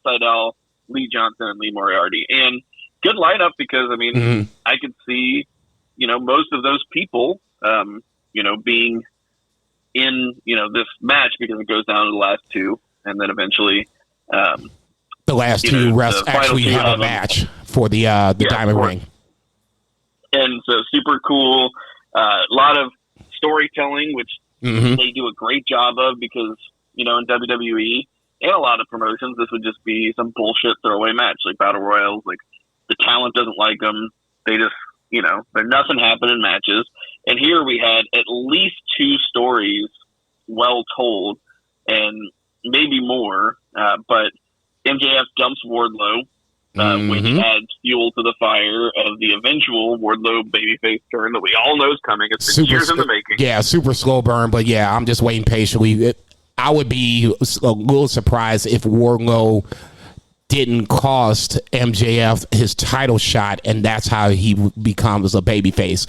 Sydal, Lee Johnson, and Lee Moriarty. And good lineup, because, I mean, I could see, most of those people, being in, this match, because it goes down to the last two, and then eventually, the last two refs actually have a match for the Diamond Ring. And so super cool. A lot of storytelling, which they do a great job of, because, in WWE and a lot of promotions, this would just be some bullshit throwaway match, like Battle Royals. Like, the talent doesn't like them. They just, there's nothing happened in matches. And here we had at least two stories well told, and maybe more. But MJF dumps Wardlow, which adds fuel to the fire of the eventual Wardlow babyface turn that we all know is coming. It's been years in the making. Yeah, super slow burn, but yeah, I'm just waiting patiently. I would be a little surprised if Wardlow didn't cost MJF his title shot, and that's how he becomes a babyface.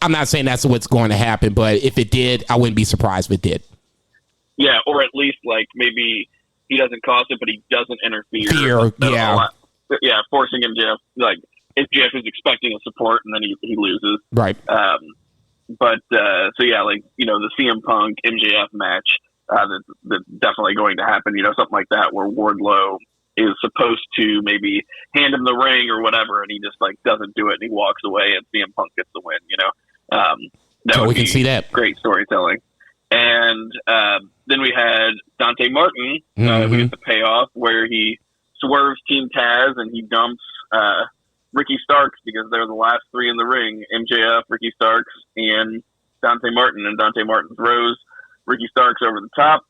I'm not saying that's what's going to happen, but if it did, I wouldn't be surprised if it did. Yeah, or at least like maybe he doesn't cost it, but he doesn't interfere. Yeah, forcing MJF, like MJF is expecting a support, and then he loses. Right. So yeah, like, the CM Punk MJF match, that's definitely going to happen. Something like that, where Wardlow is supposed to maybe hand him the ring or whatever, and he just like doesn't do it, and he walks away, and CM Punk gets the win. So we can see that. Great storytelling. And then we had Dante Martin. We get the payoff where he swerves Team Taz, and he dumps Ricky Starks, because they're the last three in the ring: MJF, Ricky Starks, and Dante Martin. And Dante Martin throws Ricky Starks over the top,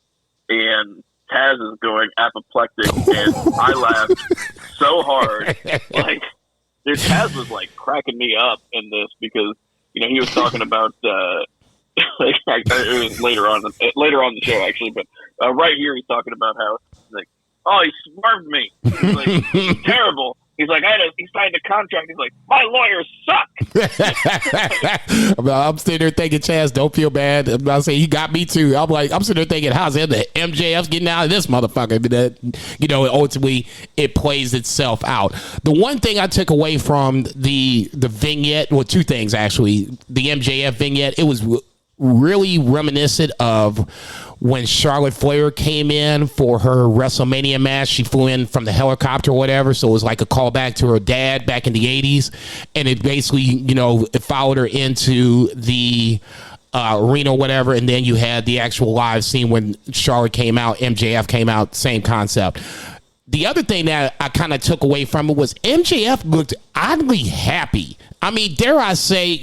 and Taz is going apoplectic, and I laughed so hard. Like, dude, Taz was like cracking me up in this, because he was talking about it was later on the show, actually, but right here he's talking about how, like, oh, he swerved me. He's like, terrible. He's like, he signed a contract. He's like, my lawyers suck. I'm sitting there thinking, Chaz, don't feel bad. I'm not saying he got me too. I'm sitting there thinking, how's it the MJF's getting out of this motherfucker? But ultimately it plays itself out. The one thing I took away from the vignette, well, two things actually. The MJF vignette, it was really reminiscent of when Charlotte Flair came in for her WrestleMania match. She flew in from the helicopter or whatever, so it was like a callback to her dad back in the 80s, and it basically, it followed her into the arena or whatever, and then you had the actual live scene when Charlotte came out, MJF came out, same concept. The other thing that I kind of took away from it was MJF looked oddly happy. I mean, dare I say,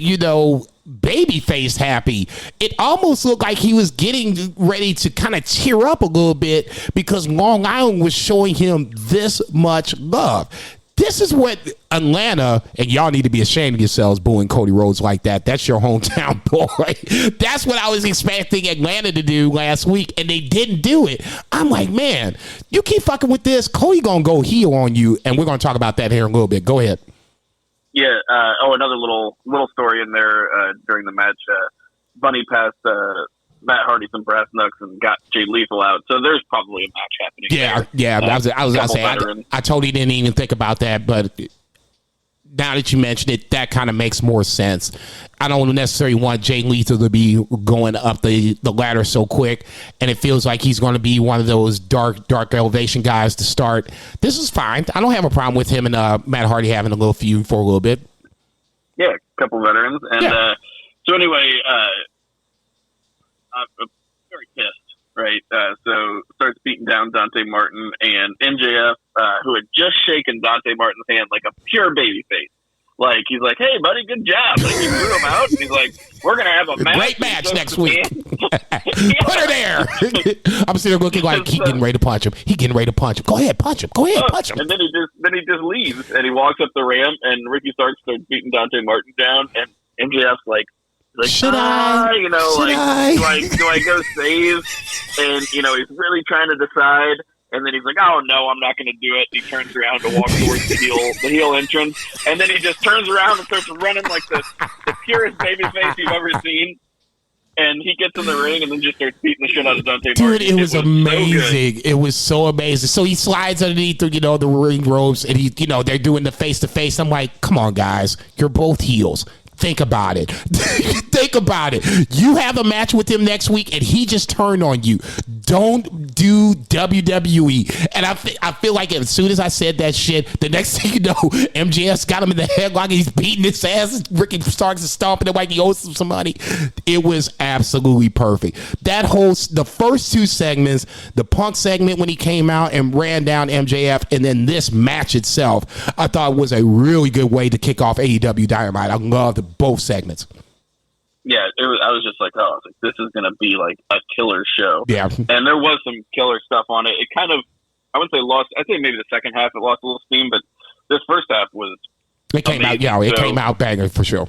baby-faced happy. It almost looked like he was getting ready to kind of tear up a little bit because Long Island was showing him this much love. This is what Atlanta, and y'all need to be ashamed of yourselves booing Cody Rhodes like that. That's your hometown boy. That's what I was expecting Atlanta to do last week, and they didn't do it. I'm like, man, you keep fucking with this, Cody gonna go heel on you, and we're gonna talk about that here in a little bit. Go ahead. Yeah. Another little story in there during the match. Bunny passed Matt Hardy some brass knucks and got Jay Lethal out. So there's probably a match happening. Yeah. I was gonna say I totally didn't even think about that, but now that you mentioned it, that kind of makes more sense. I don't necessarily want Jay Lethal to be going up the ladder so quick, and it feels like he's going to be one of those dark elevation guys to start. This is fine. I don't have a problem with him and Matt Hardy having a little feud for a little bit. Yeah, a couple veterans. And so anyway, I'm very pissed, right? So starts beating down Dante Martin, and MJF, who had just shaken Dante Martin's hand like a pure babyface. Like, he's like, hey, buddy, good job. Like, he threw him out. And he's like, we're going to have a match. Great match next week. Put her there. I'm sitting there looking like he getting ready to punch him. Go ahead, punch him. And then he just leaves, and he walks up the ramp, and Ricky Starks starts beating Dante Martin down, and MJF's like, should I? Do I go save? And, he's really trying to decide. And then he's like, oh, no, I'm not going to do it. He turns around to walk towards the heel entrance. And then he just turns around and starts running like the purest babyface you've ever seen. And he gets in the ring and then just starts beating the shit out of Dante Martin. Dude, it was amazing. It was so amazing. So he slides underneath the ring ropes, and they're doing the face-to-face. I'm like, come on, guys. You're both heels. Think about it. Think about it. You have a match with him next week, and he just turned on you. Don't do WWE. And I feel like as soon as I said that shit, the next thing you know, MJF's got him in the headlock, and he's beating his ass. Ricky Starks is stomping him like he owes him some money. It was absolutely perfect. The first two segments, the Punk segment when he came out and ran down MJF, and then this match itself, I thought was a really good way to kick off AEW Dynamite. I loved both segments. Yeah, I was just like, this is going to be like a killer show. Yeah. And there was some killer stuff on it. It kind of, I wouldn't say lost, I'd say maybe the second half it lost a little steam, but this first half was It came out banger for sure.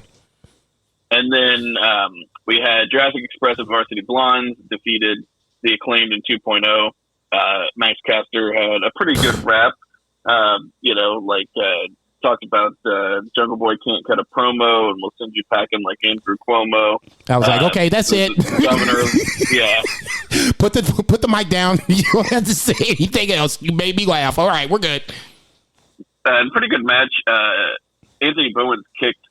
And then we had Jurassic Express and Varsity Blondes defeated the Acclaimed in 2.0. Max Caster had a pretty good rap. Talked about Jungle Boy can't cut a promo, and we'll send you packing like Andrew Cuomo. I was like, okay, that's it. Governor, yeah. Put the mic down. You don't have to say anything else. You made me laugh. All right, we're good. And pretty good match. Anthony Bowens kicked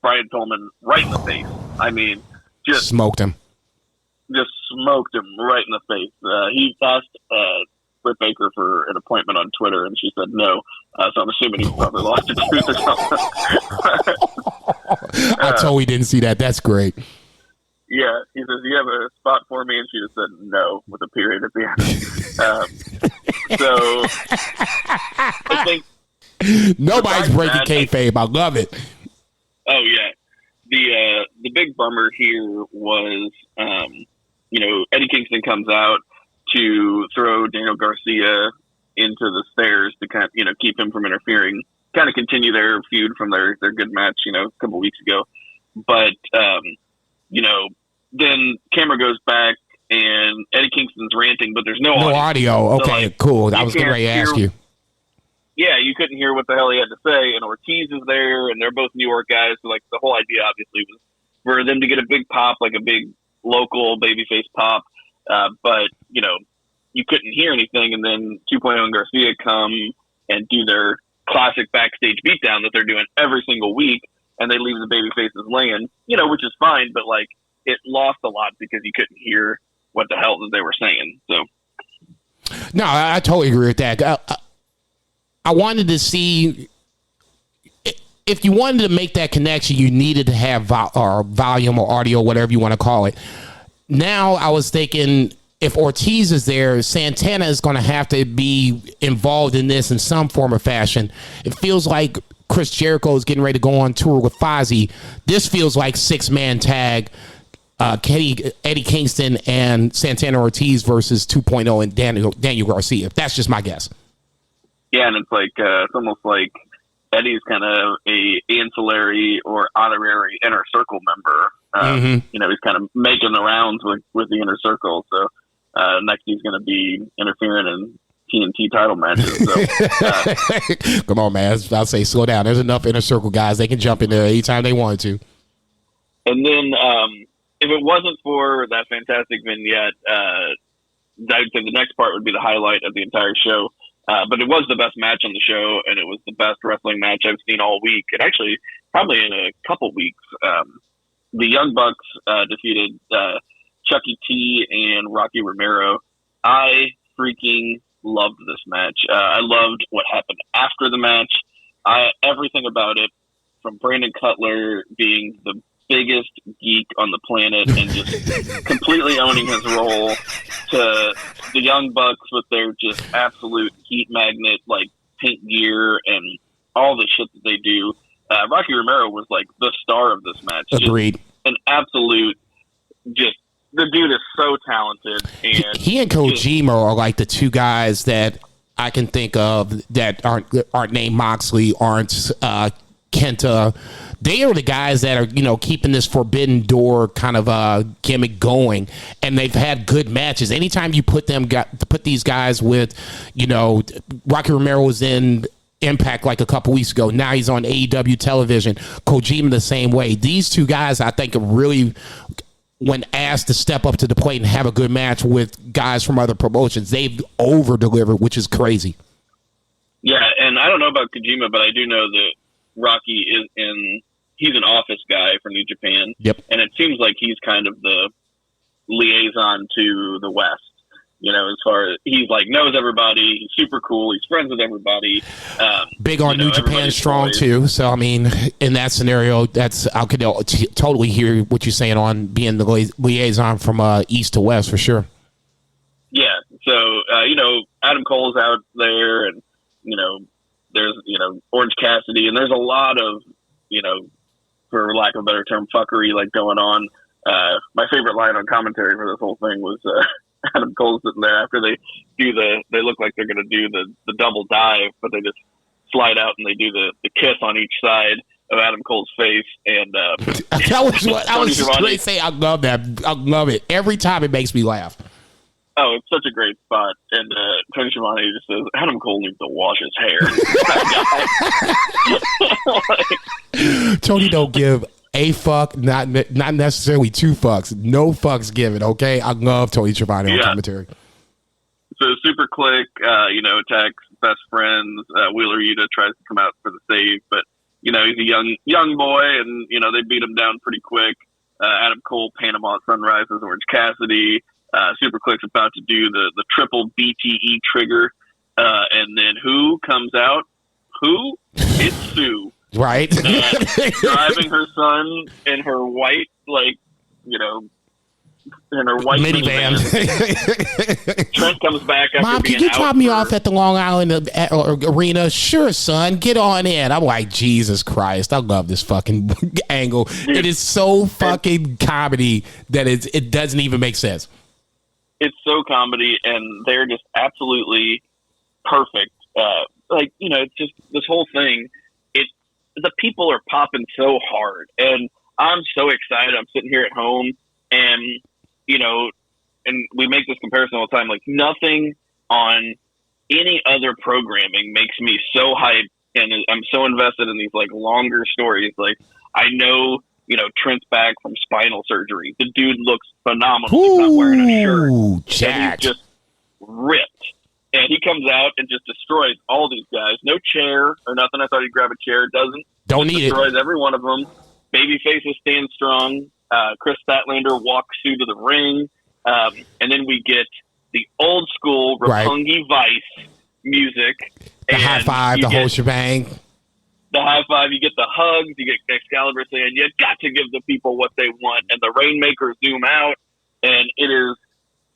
Brian Pillman right in the face. I mean, just smoked him. Just smoked him right in the face. He asked Britt Baker for an appointment on Twitter, and she said no. So I'm assuming he probably lost a tooth or something. I totally didn't see that. That's great. Yeah, he says, "You have a spot for me?" And she just said no with a period at the end. So I think nobody's breaking kayfabe. I love it. Oh yeah, the big bummer here was Eddie Kingston comes out to throw Daniel Garcia into the stairs to kind of, keep him from interfering, kind of continue their feud from their good match, a couple weeks ago. But, then camera goes back and Eddie Kingston's ranting, but there's no audio. Okay, so, cool. I was getting ready to ask you. yeah, you couldn't hear what the hell he had to say. And Ortiz is there, and they're both New York guys. So, like, the whole idea, obviously, was for them to get a big pop, like a big local babyface pop. But, you know, you couldn't hear anything. And then 2.0 and Garcia come and do their classic backstage beatdown that they're doing every single week. And they leave the babyfaces laying, you know, which is fine. But, like, it lost a lot because you couldn't hear what the hell that they were saying. So, no, I totally agree with that. I wanted to see if you wanted to make that connection, you needed to have volume or audio, whatever you want to call it. Now I was thinking if Ortiz is there, Santana is going to have to be involved in this in some form or fashion. It feels like Chris Jericho is getting ready to go on tour with Fozzy. This feels like 6-man tag. Eddie Kingston and Santana Ortiz versus 2.0 and Daniel Garcia. That's just my guess. Yeah, and it's like it's almost like Eddie's kind of a ancillary or honorary Inner Circle member. You know, he's kind of making the rounds with the Inner Circle. So next he's going to be interfering in TNT title matches. So, come on, man. I'll say slow down. There's enough Inner Circle guys. They can jump in there anytime they wanted to. And then if it wasn't for that fantastic vignette, I would say the next part would be the highlight of the entire show. But it was the best match on the show, and it was the best wrestling match I've seen all week. And actually, probably in a couple weeks, the Young Bucks defeated Chucky T and Rocky Romero. I freaking loved this match. I loved what happened after the match. Everything about it, from Brandon Cutler being the biggest geek on the planet and just completely owning his role, to the Young Bucks with their just absolute heat magnet, like paint gear and all the shit that they do. Rocky Romero was like the star of this match. Agreed. Just an absolute, just the dude is so talented. And he and Kojima are like the two guys that I can think of that aren't named Moxley, aren't Kenta. They are the guys that are, you know, keeping this Forbidden Door kind of gimmick going, and they've had good matches. Anytime you put these guys with, you know, Rocky Romero was in Impact like a couple weeks ago. Now he's on AEW television. Kojima the same way. These two guys, I think, are really, when asked to step up to the plate and have a good match with guys from other promotions, they've over-delivered, which is crazy. Yeah, and I don't know about Kojima, but I do know that Rocky he's an office guy for New Japan. Yep. And it seems like he's kind of the liaison to the West, you know, as far as he's like knows everybody, he's super cool, he's friends with everybody. Big on New Japan strong too. So, I mean, in that scenario, I could totally hear what you're saying on being the liaison from East to West for sure. Yeah. So, you know, Adam Cole's out there, and, you know, there's, you know, Orange Cassidy, and there's a lot of, you know, for lack of a better term, fuckery like going on. My favorite line on commentary for this whole thing was Adam Cole sitting there after they look like they're going to do the double dive, but they just slide out and they do the kiss on each side of Adam Cole's face. And that was what I was just going to say. I love that. I love it. Every time it makes me laugh. Oh, it's such a great spot. And Tony Schiavone just says, Adam Cole needs to wash his hair. Tony don't give a fuck, not necessarily two fucks. No fucks given, okay? I love Tony Schiavone on commentary. So Super Click, you know, attacks best friends. Wheeler Yuta tries to come out for the save, but, you know, he's a young boy, and, you know, they beat him down pretty quick. Adam Cole, Panama Sunrise with Orange Cassidy. Super Click's about to do the triple BTE trigger, and then who comes out? Who? It's Sue. Right. Driving her son in her white, like, you know, in her white minivan. Trent comes back after Mom, being can you out drop me off at the Long Island arena? Sure, son. Get on in. I'm like, Jesus Christ. I love this fucking angle. It is so fucking comedy that it doesn't even make sense. It's so comedy, and they're just absolutely perfect. Like, you know, it's just this whole thing. The people are popping so hard, and I'm so excited. I'm sitting here at home, and, you know, and we make this comparison all the time. Like, nothing on any other programming makes me so hyped, and I'm so invested in these like longer stories. Like I know, Trent's back from spinal surgery. The dude looks phenomenal. He's not wearing a shirt. Jacked. And he's just ripped. And he comes out and just destroys all these guys. No chair or nothing. I thought he'd grab a chair. Doesn't. Don't need destroys every one of them. Babyfaces stand strong. Chris Statlander walks through to the ring. And then we get the old school Roppongi Vice music. The high five, the whole shebang. The high five, you get the hugs, you get Excalibur saying, you got to give the people what they want. And the Rainmakers zoom out. And it is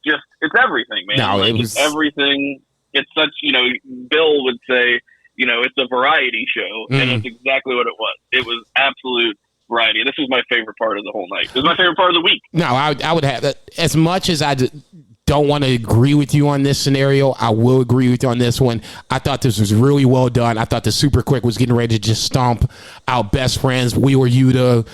just, it's everything, man. No, like, it was it's everything. It's such, Bill would say, it's a variety show. And it's exactly what it was. It was absolute variety. This was my favorite part of the whole night. It was my favorite part of the week. No, I would have, as much as I don't want to agree with you on this scenario, I will agree with you on this one. I thought this was really well done. I thought the Super Quick was getting ready to just stomp out Best Friends. We Were Yuta,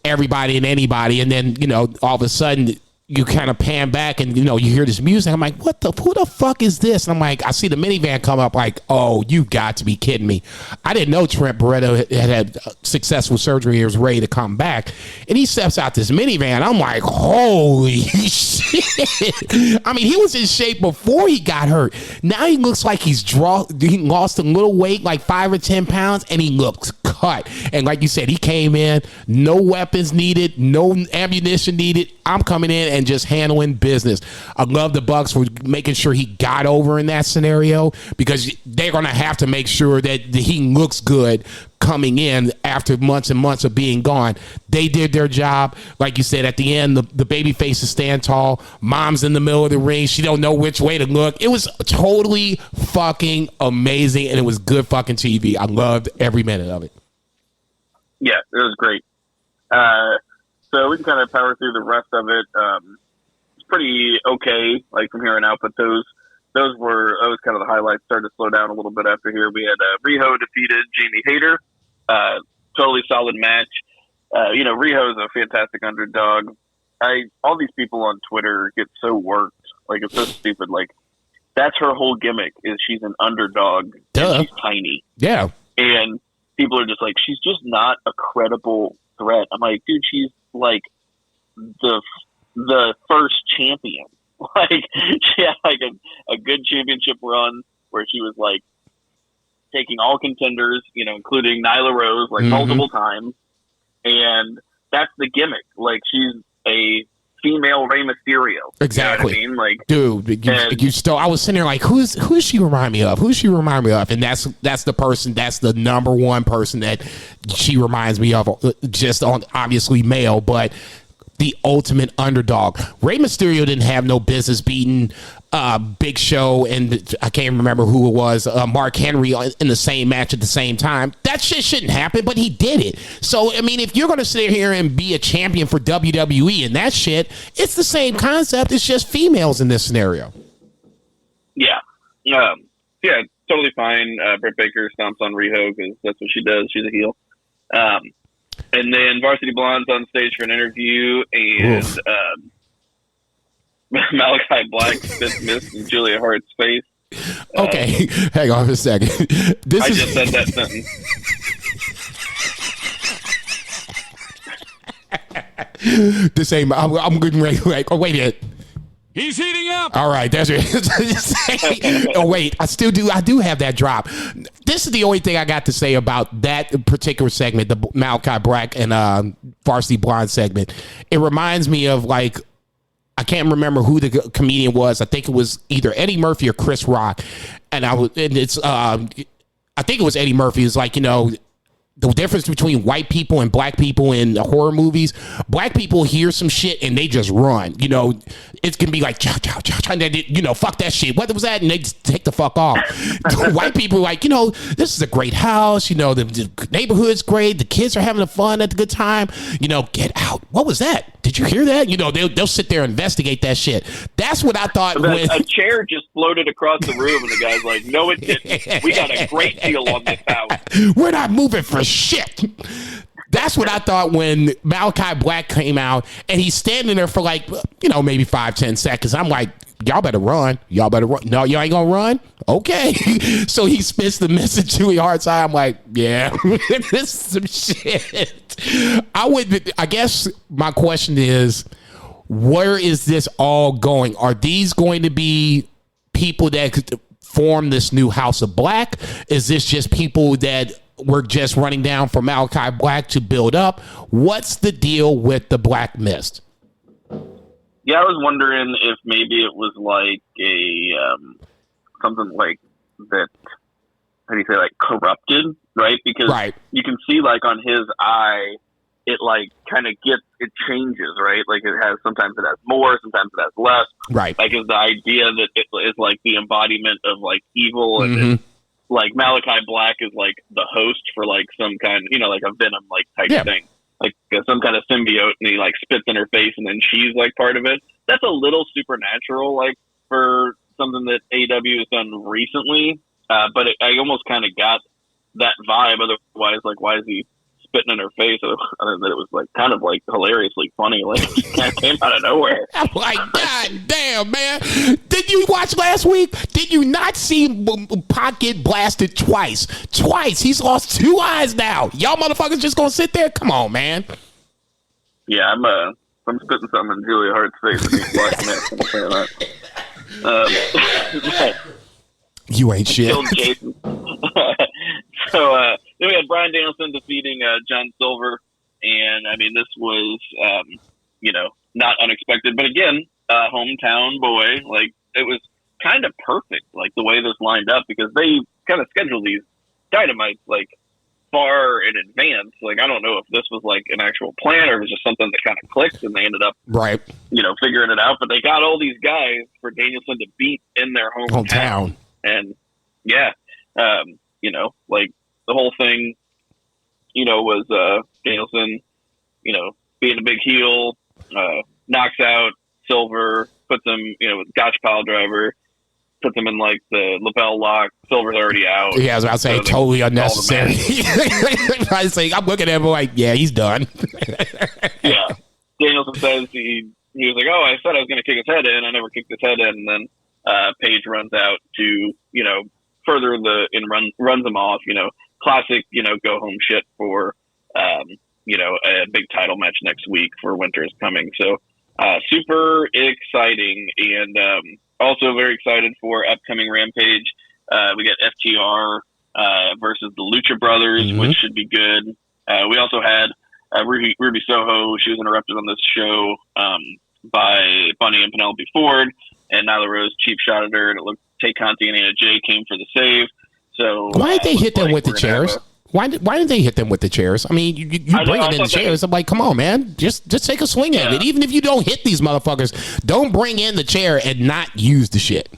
everybody and anybody. And then, all of a sudden you kind of pan back and, you hear this music. I'm like, who the fuck is this? And I'm like, I see the minivan come up like, oh, you got to be kidding me. I didn't know Trent Barreto had successful surgery. He was ready to come back. And he steps out this minivan. I'm like, holy shit. I mean, he was in shape before he got hurt. Now he looks like he lost a little weight, like 5 or 10 pounds, and he looks cut. And like you said, he came in, no weapons needed, no ammunition needed. I'm coming in and just handling business. I love the Bucks for making sure he got over in that scenario, because they're going to have to make sure that he looks good coming in after months and months of being gone. They did their job. Like you said, at the end, the baby faces stand tall. Mom's in the middle of the ring. She don't know which way to look. It was totally fucking amazing, and it was good fucking TV. I loved every minute of it. Yeah, it was great. So we can kind of power through the rest of it. It's pretty okay, like from here on out, but those were kind of the highlights. Started to slow down a little bit after here. We had Riho defeated Jamie Hayter. Totally solid match. Riho is a fantastic underdog. All these people on Twitter get so worked. Like, it's so stupid. Like, that's her whole gimmick, is she's an underdog. And she's tiny. Yeah. And people are just like, she's just not a credible threat. I'm like, dude, she's like the first champion. Like, she had like a good championship run where she was like taking all contenders, including Nyla Rose, like multiple times. And that's the gimmick. Like, she's a female Rey Mysterio. Exactly. You know what I mean? Like, dude, I was sitting there like, who does she remind me of? Who does she remind me of? And that's the person, that's the number one person that she reminds me of, just on obviously male, but the ultimate underdog. Rey Mysterio didn't have no business beating Big Show, and I can't remember who it was, Mark Henry in the same match at the same time. That shit shouldn't happen, but he did it. So, I mean, if you're going to sit here and be a champion for WWE and that shit, it's the same concept. It's just females in this scenario. Yeah. Yeah, totally fine. Britt Baker stomps on Riho because that's what she does. She's a heel. And then Varsity Blonde's on stage for an interview, and Malachi Black spits mist in Julia Hart's face. Okay, hang on a second. I just said that sentence. This ain't. I'm getting ready. Like, oh, wait a minute. He's heating up. All right, that's it. Oh wait, I do have that drop. This is the only thing I got to say about that particular segment, the Malachi Black and Varsity Blonde segment. It reminds me of, like, I can't remember who the comedian was. I think it was either Eddie Murphy or Chris Rock, I think it was Eddie Murphy. It's like, the difference between white people and black people in horror movies. Black people hear some shit and they just run. It can be like, chow, chow, chow, chow, and they, fuck that shit. What was that? And they just take the fuck off. White people are like, this is a great house. The neighborhood's great. The kids are having fun at the good time. Get out. What was that? Did you hear that? They'll sit there and investigate that shit. That's what I thought. A chair just floated across the room and the guy's like, no, it didn't. We got a great deal on this house. We're not moving for shit. That's what I thought when Malachi Black came out, and he's standing there for like, maybe 5-10 seconds. I'm like, y'all better run. Y'all better run. No, you ain't gonna run? Okay. So he spits the message to your heart side. I'm like, yeah, this is some shit. I guess my question is, where is this all going? Are these going to be people that could form this new House of Black? Is this just people that were just running down for Malachi Black to build up? What's the deal with the Black Mist? Yeah, I was wondering if maybe it was like a something like that. How do you say, like corrupted, right? Because you can see like on his eye, it like kind of it changes, right? Like sometimes it has more, sometimes it has less. Right. Like is the idea that it is like the embodiment of like evil, and then, like Malachi Black is like the host for like some kind, like a Venom like type thing, like some kind of symbiote, and he like spits in her face, and then she's like part of it. That's a little supernatural, like for something that AEW has done recently. But I almost kind of got that vibe. Otherwise, like, why is he spitting in her face? Other than it was like kind of like hilariously funny, like it came out of nowhere. I'm like, God damn, man! Did you watch last week? Did you not see Pac get blasted twice? Twice. He's lost 2 eyes now. Y'all motherfuckers just gonna sit there? Come on, man. Yeah, I'm spitting something in Julia Hart's face and he's blocking it. I'm saying that. You ain't shit. Jason. So then we had Bryan Danielson defeating John Silver, and I mean this was not unexpected, but again, hometown boy, like it was kind of perfect, like the way this lined up, because they kind of schedule these Dynamites like far in advance. Like I don't know if this was like an actual plan or if it was just something that kind of clicked and they ended up figuring it out. But they got all these guys for Danielson to beat in their hometown. And like the whole thing, was Danielson, being a big heel, knocks out Silver, puts him, with Gotch pile driver, puts him in like the lapel lock. Silver's already out. Yeah, I was about to say, totally unnecessary. I was saying, I'm looking at him like, yeah, he's done. Yeah. Danielson says he was like, oh, I said I was going to kick his head in. I never kicked his head in. And then Page runs out to, further runs him off, classic, go home shit for, a big title match next week for Winter is Coming. So super exciting, and also very excited for upcoming Rampage. We got FTR versus the Lucha Brothers, which should be good. We also had Ruby Soho. She was interrupted on this show by Bunny and Penelope Ford, and Nyla Rose cheap shot at her, and it looked Tay Conti and Anna Jay came for the save. So why did they hit them with the chairs? Why didn't they hit them with the chairs? I mean, you bring it in the chairs. I'm like, come on, man. Just take a swing at it. Even if you don't hit these motherfuckers, don't bring in the chair and not use the shit.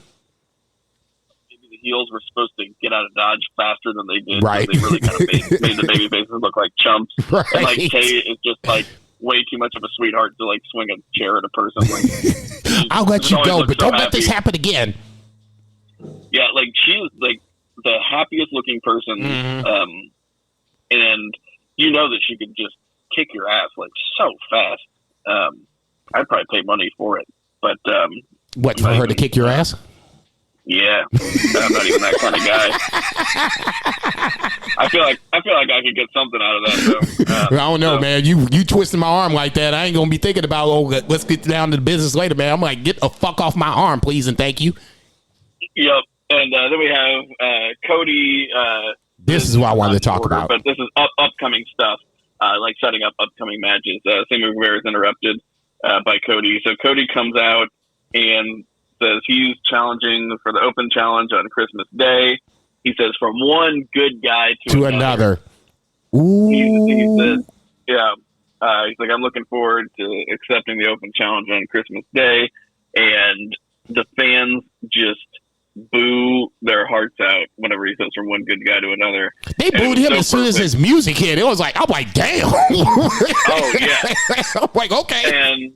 Maybe the heels were supposed to get out of Dodge faster than they did. Right. So they really kind of made the baby faces look like chumps. Right. And like Tay is just like way too much of a sweetheart to like swing a chair at a person. Like, I'll let you go, but don't let this happen again. Yeah, like she was like the happiest looking person, and that she could just kick your ass like so fast. I'd probably pay money for it, but what, for her to kick your ass? Yeah, I'm not even that kind of guy. I feel like I could get something out of that though. I don't know, man. You twisting my arm like that, I ain't gonna be thinking about let's get down to the business later, man. I'm like, get the fuck off my arm, please and thank you. Yep. And then we have Cody. This is what I wanted to talk about. But this is upcoming stuff, like setting up upcoming matches. Sammy Guevara is interrupted by Cody. So Cody comes out and says he's challenging for the open challenge on Christmas Day. He says from one good guy to another. Ooh. He says, yeah. He's like, I'm looking forward to accepting the open challenge on Christmas Day. And the fans just boo their hearts out whenever he says from one good guy to another. They booed him as soon as his music hit. It was like, I'm like, damn. Oh, yeah. I'm like, okay. And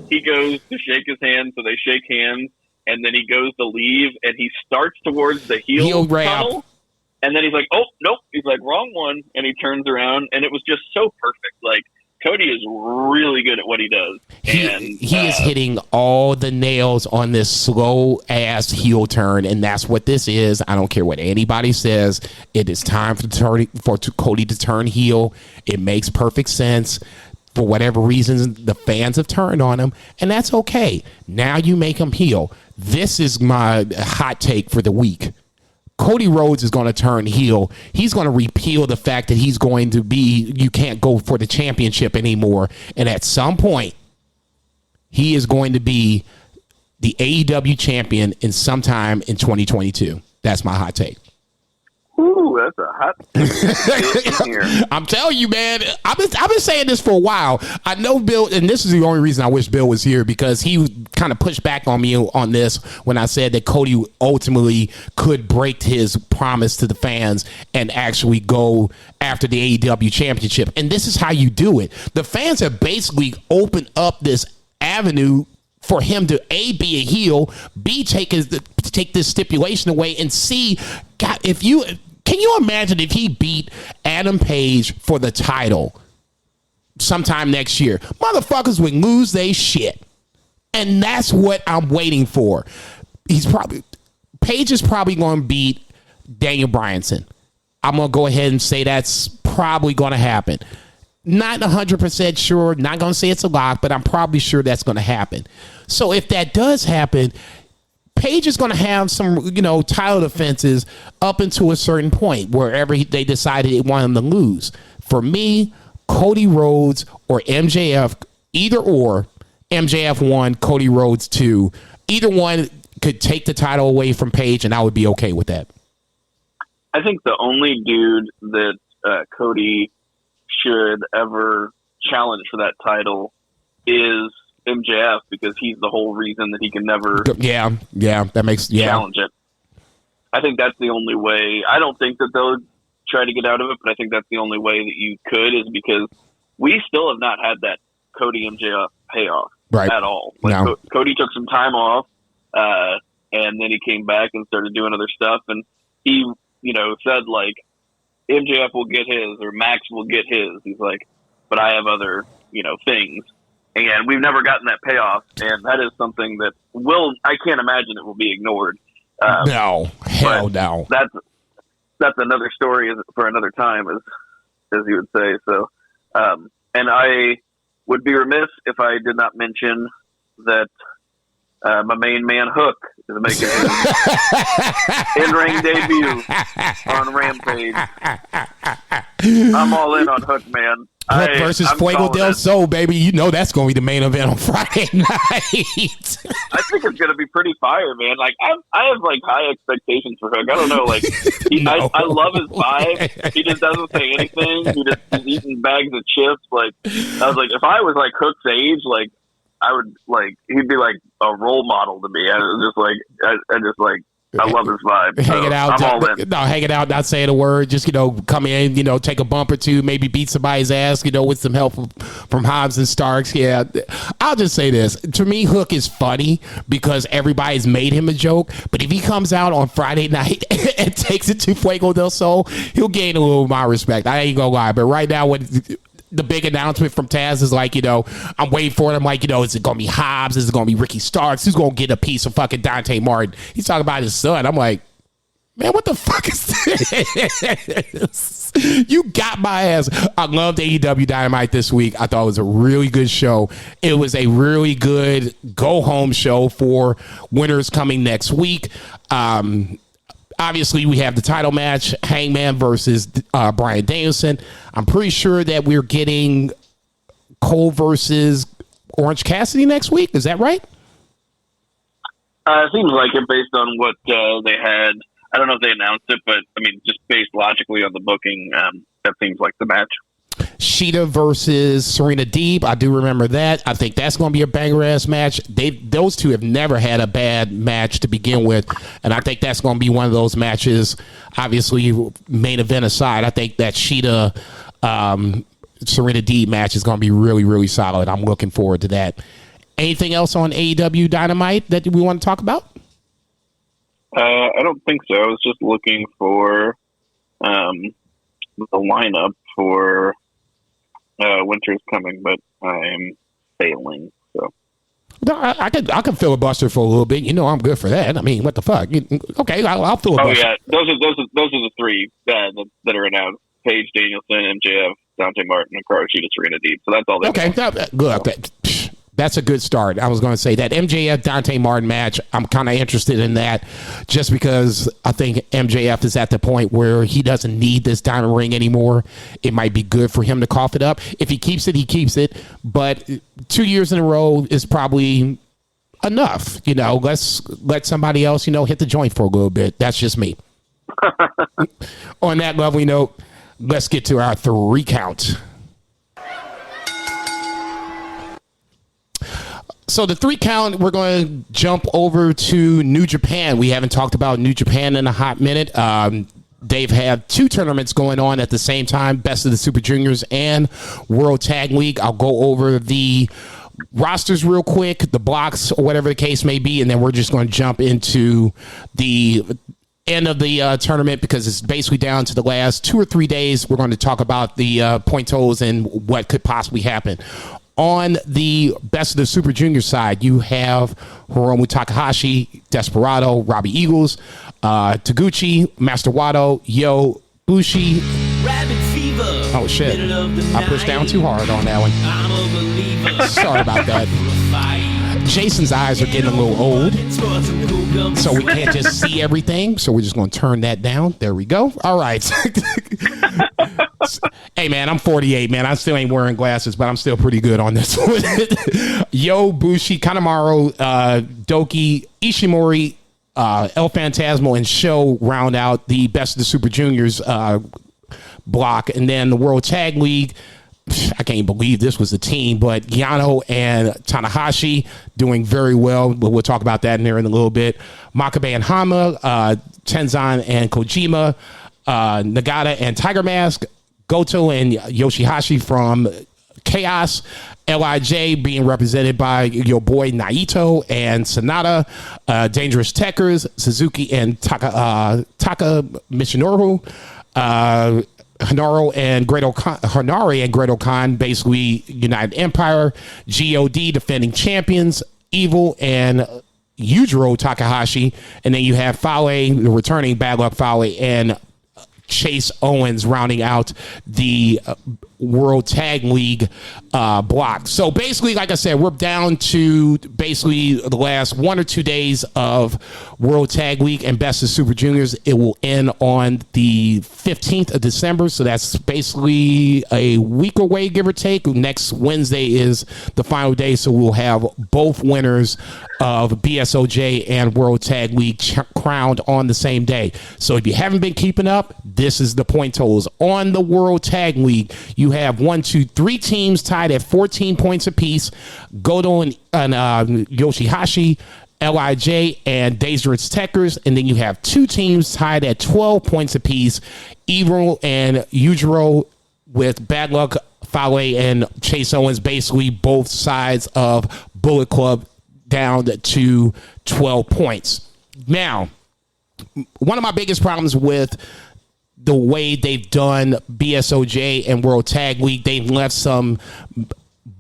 he goes to shake his hand, so they shake hands, and then he goes to leave, and he starts towards the heel tunnel, and then he's like, oh, nope. He's like, wrong one, and he turns around, and it was just so perfect. Like, Cody is really good at what he does. He is hitting all the nails on this slow ass heel turn, and that's what this is. I don't care what anybody says. It is time for Cody to turn heel. It makes perfect sense. For whatever reasons, the fans have turned on him, and that's okay. Now you make him heel. This is my hot take for the week. Cody Rhodes is going to turn heel. He's going to repeal the fact that he's going to be, you can't go for the championship anymore. And at some point, he is going to be the AEW champion in sometime in 2022. That's my hot take. Ooh, that's a hot take. I'm telling you, man, I've been saying this for a while. I know Bill, and this is the only reason I wish Bill was here, because he kind of pushed back on me on this when I said that Cody ultimately could break his promise to the fans and actually go after the AEW championship. And this is how you do it. The fans have basically opened up this avenue for him to A, be a heel, B, take this stipulation away, and C, God, can you imagine if he beat Adam Page for the title sometime next year? Motherfuckers would lose their shit. And that's what I'm waiting for. Page is probably going to beat Daniel Bryanson. I'm going to go ahead and say that's probably going to happen. Not 100% sure, not going to say it's a lock, but I'm probably sure that's going to happen. So if that does happen, Page is going to have some, title defenses up until a certain point, wherever they decided they want him to lose. For me, Cody Rhodes or MJF, either or, MJF 1, Cody Rhodes 2, either one could take the title away from Page, and I would be okay with that. I think the only dude that Cody should ever challenge for that title is MJF, because he's the whole reason that he can never that makes challenge it. I think that's the only way. I don't think that they'll try to get out of it, but I think that's the only way that you could, is because we still have not had that Cody MJF payoff at all. Cody took some time off, and then he came back and started doing other stuff, and he said MJF will get his, or Max will get his. He's like, but I have other things. And we've never gotten that payoff, and that is something that I can't imagine it will be ignored. No, hell no. That's another story for another time, as you would say. So, and I would be remiss if I did not mention that my main man Hook is making his in-ring debut on Rampage. I'm all in on Hook, man. Hook versus Fuego del Sol, baby. That's going to be the main event on Friday night. I think it's going to be pretty fire, man. I have high expectations for Hook. I don't know, I love his vibe. He just doesn't say anything. He's eating bags of chips. I was like, if I was Hook's age, I would he'd be a role model to me. I love his vibe. Hanging out, I'm all in. Hanging out, not saying a word, just come in, take a bump or two, maybe beat somebody's ass, with some help from Hobbs and Starks. Yeah, I'll just say this: to me, Hook is funny because everybody's made him a joke. But if he comes out on Friday night and takes it to Fuego del Sol, he'll gain a little of my respect. I ain't gonna lie, but right now, the big announcement from Taz is I'm waiting for it. I'm is it going to be Hobbs? Is it going to be Ricky Starks? Who's going to get a piece of fucking Dante Martin? He's talking about his son. I'm like, man, what the fuck is this? You got my ass. I loved AEW Dynamite this week. I thought it was a really good show. It was a really good go-home show for winners coming next week. Obviously, we have the title match, Hangman versus Bryan Danielson. I'm pretty sure that we're getting Cole versus Orange Cassidy next week. Is that right? It seems like it, based on what they had. I don't know if they announced it, but just based logically on the booking, that seems like the match. Sheeta versus Serena Deeb. I do remember that. I think that's going to be a banger-ass match. Those two have never had a bad match to begin with, and I think that's going to be one of those matches. Obviously, main event aside, I think that Sheeta Serena Deeb match is going to be really, really solid. I'm looking forward to that. Anything else on AEW Dynamite that we want to talk about? I don't think so. I was just looking for the lineup for winter's coming, but I'm failing. So No, I could filibuster for a little bit. You know, I'm good for that. I mean, what the fuck? Okay, I'll filibuster. Oh yeah, those are the three that are announced: Paige, Danielson, MJF, Dante Martin, and Kuroshita Serena Deeb. So that's all they. Okay, good. That's a good start. I was going to say that MJF Dante Martin match, I'm kind of interested in that just because I think MJF is at the point where he doesn't need this diamond ring anymore. It might be good for him to cough it up. If he keeps it, he keeps it. But 2 years in a row is probably enough. You know, let's let somebody else, you know, hit the joint for a little bit. That's just me. On that lovely note, let's get to our 3 count. So the 3 count, we're going to jump over to New Japan. We haven't talked about New Japan in a hot minute. They've had 2 tournaments going on at the same time, Best of the Super Juniors and World Tag League. I'll go over the rosters real quick, the blocks, or whatever the case may be, and then we're just going to jump into the end of the tournament because it's basically down to the last 2 or 3 days. We're going to talk about the point totals and what could possibly happen. On the Best of the Super Junior side, you have Hiromu Takahashi, Desperado, Robbie Eagles, Taguchi, Master Wato, Yo, Bushi. Oh, shit. I pushed down too hard on that one. Sorry about that. Jason's eyes are getting a little old, so we can't just see everything. So we're just going to turn that down. There we go. All right. Hey, man, I'm 48, man. I still ain't wearing glasses, but I'm still pretty good on this one. Yo, Bushi, Kanemaru, Doki, Ishimori, El Phantasmo, and Sho round out the Best of the Super Juniors block. And then the World Tag League, I can't believe this was a team, but Yano and Tanahashi doing very well. But we'll talk about that in there in a little bit. Makabe and Hama, Tenzan and Kojima, Nagata and Tiger Mask, Goto and Yoshihashi from Chaos, LIJ being represented by your boy Naito and Sonata, Dangerous Tekkers, Suzuki and Taka Michinori, Hanaro and Hanare and Great Khan, basically United Empire, God defending champions, Evil and Yujiro Takahashi, and then you have Fale, the returning Bad Luck Fale, and Chase Owens rounding out the World Tag League block. So basically, like I said, we're down to basically the last 1 or 2 days of World Tag League and Best of Super Juniors. It will end on the 15th of December. So that's basically a week away, give or take. Next Wednesday is the final day. So we'll have both winners of BSOJ and World Tag League crowned on the same day. So if you haven't been keeping up, this is the point totals. On the World Tag League, you have 3 teams tied at 14 points apiece. Goto and Yoshihashi, LIJ, and Dangerous Tekkers. And then you have 2 teams tied at 12 points apiece. Evil and Yujiro with Bad Luck Fale and Chase Owens, basically both sides of Bullet Club down to 12 points. Now, one of my biggest problems with the way they've done BSOJ and World Tag League, they've left some,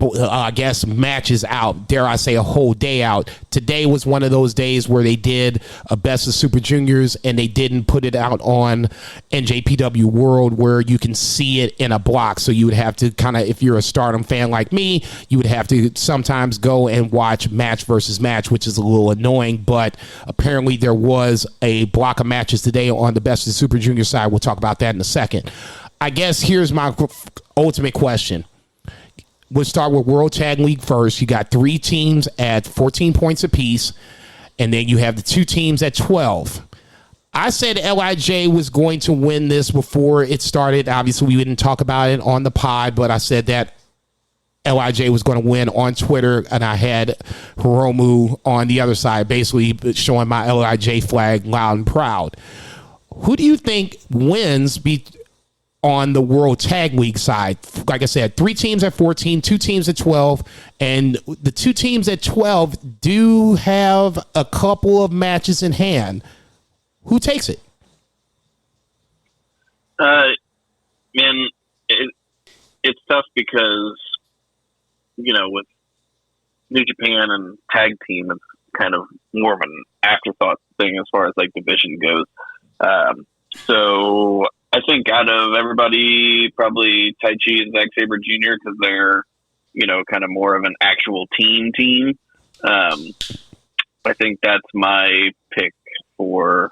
I guess, matches out. Dare I say a whole day out. Today was one of those days where they did a Best of Super Juniors and they didn't put it out on NJPW World where you can see it in a block. So you would have to kind of, if you're a Stardom fan like me, you would have to sometimes go and watch match versus match, which is a little annoying. But apparently there was a block of matches today on the Best of Super Junior side. We'll talk about that in a second. I guess here's my ultimate question. We'll start with World Tag League first. You got 3 teams at 14 points apiece, and then you have the 2 teams at 12. I said LIJ was going to win this before it started. Obviously, we didn't talk about it on the pod, but I said that LIJ was going to win on Twitter, and I had Hiromu on the other side, basically showing my LIJ flag loud and proud. Who do you think wins on the World Tag League side? Like I said, 3 teams at 14, 2 teams at 12, and the 2 teams at 12 do have a couple of matches in hand. Who takes it? Man, it's tough because, with New Japan and tag team, it's kind of more of an afterthought thing as far as like division goes. So I think out of everybody, probably Tai Chi and Zack Sabre Jr. because they're, kind of more of an actual team. I think that's my pick for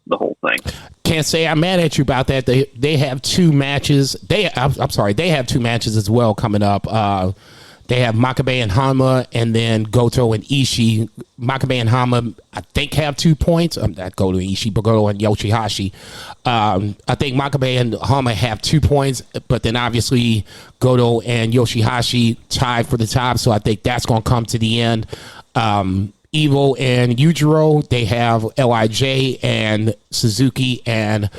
the whole thing. Can't say I'm mad at you about that. They have two matches. I'm sorry. They have two matches as well coming up. They have Makabe and Hanma, and then Goto and Ishii. Makabe and Hanma, I think, have 2 points. Not Goto and Ishii, but Goto and Yoshihashi. I think Makabe and Hanma have 2 points, but then obviously Goto and Yoshihashi tied for the top, so I think that's going to come to the end. Evil and Yujiro, they have LIJ and Suzuki and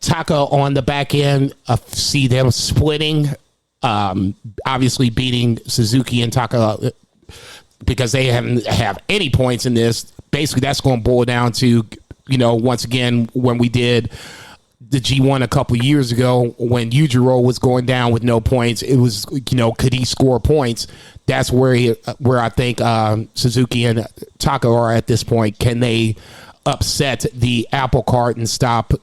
Taka on the back end. I see them splitting. Obviously beating Suzuki and Taka because they haven't have any points in this. Basically, that's going to boil down to, once again, when we did the G1 a couple years ago, when Yujiro was going down with no points, it was, could he score points? That's where I think Suzuki and Taka are at this point. Can they upset the apple cart and stop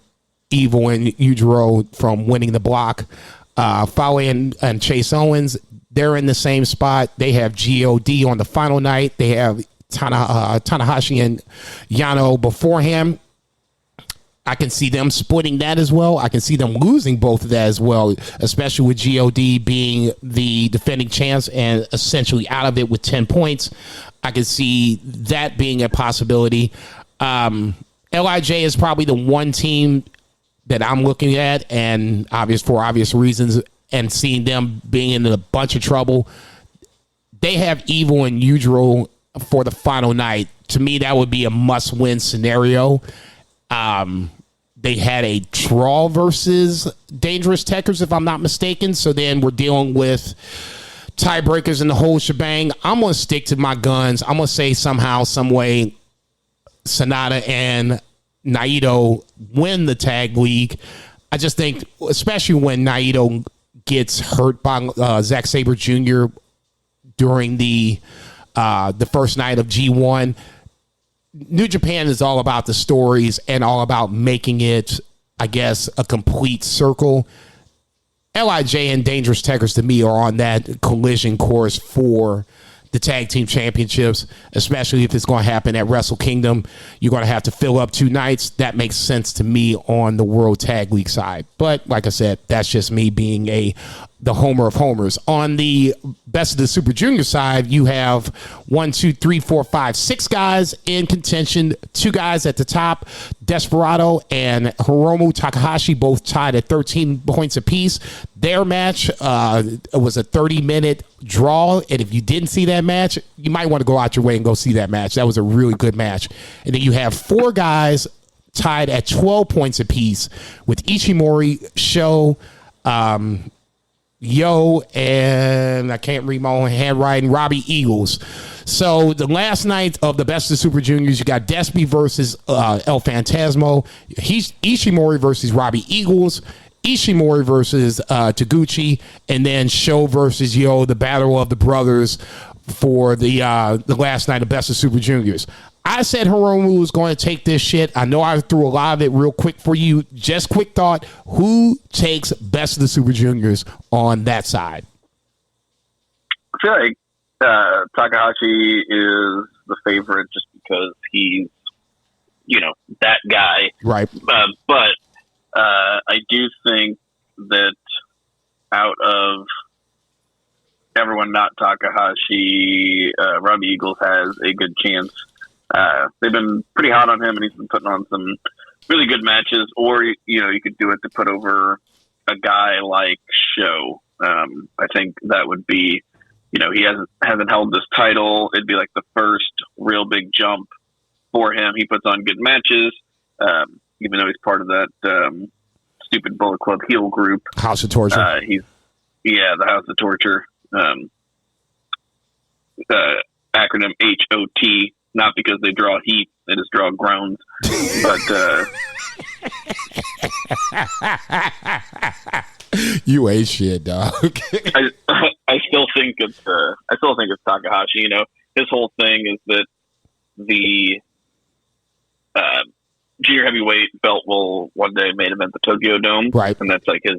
Evil and Yujiro from winning the block? Fale and Chase Owens, they're in the same spot. They have GOD on the final night. They have Tanahashi and Yano beforehand. I can see them splitting that as well. I can see them losing both of that as well, especially with GOD being the defending champs and essentially out of it with 10 points. I can see that being a possibility. LIJ is probably the one team that I'm looking at, and for obvious reasons, and seeing them being in a bunch of trouble. They have Evil and Yujiro for the final night. To me, that would be a must-win scenario. They had a draw versus Dangerous Tekkers, if I'm not mistaken. So then we're dealing with tiebreakers and the whole shebang. I'm going to stick to my guns. I'm going to say somehow, some way, Sonata and Naito win the tag league. I just think, especially when Naito gets hurt by Zack Sabre Jr. during the first night of G1, New Japan is all about the stories and all about making it, I guess, a complete circle. LIJ and Dangerous Tekkers, to me, are on that collision course for the tag team championships, especially if it's going to happen at Wrestle Kingdom. You're going to have to fill up 2 nights. That makes sense to me on the World Tag League side. But like I said, that's just me being the homer of homers. On the Best of the Super Junior side, you have 6 guys in contention. 2 guys at the top, Desperado and Hiromu Takahashi, both tied at 13 points apiece. Their match was a 30-minute draw, and if you didn't see that match, you might want to go out your way and go see that match. That was a really good match. And then you have 4 guys tied at 12 points apiece with Ishimori, Sho, Yo, and I can't read my own handwriting, Robbie Eagles. So the last night of the Best of Super Juniors, you got Despy versus El Phantasmo, Ishimori versus Robbie Eagles, Ishimori versus Taguchi, and then Sho versus Yo, the battle of the brothers for the last night of Best of Super Juniors. I said Hiromu was going to take this shit. I know I threw a lot of it real quick for you. Just quick thought. Who takes Best of the Super Juniors on that side? I feel like Takahashi is the favorite just because he's, that guy. Right. But I do think that out of everyone not Takahashi, Robbie Eagles has a good chance. They've been pretty hot on him, and he's been putting on some really good matches. Or you could do it to put over a guy like Sho. I think that would be, he hasn't held this title. It'd be like the first real big jump for him. He puts on good matches, even though he's part of that stupid Bullet Club heel group, House of Torture. The House of Torture. Acronym HOT. Not because they draw heat, they just draw groans. But You ain't shit, dog. I still think it's Takahashi. You know, his whole thing is that the junior heavyweight belt will one day main event the Tokyo Dome, right? And that's like his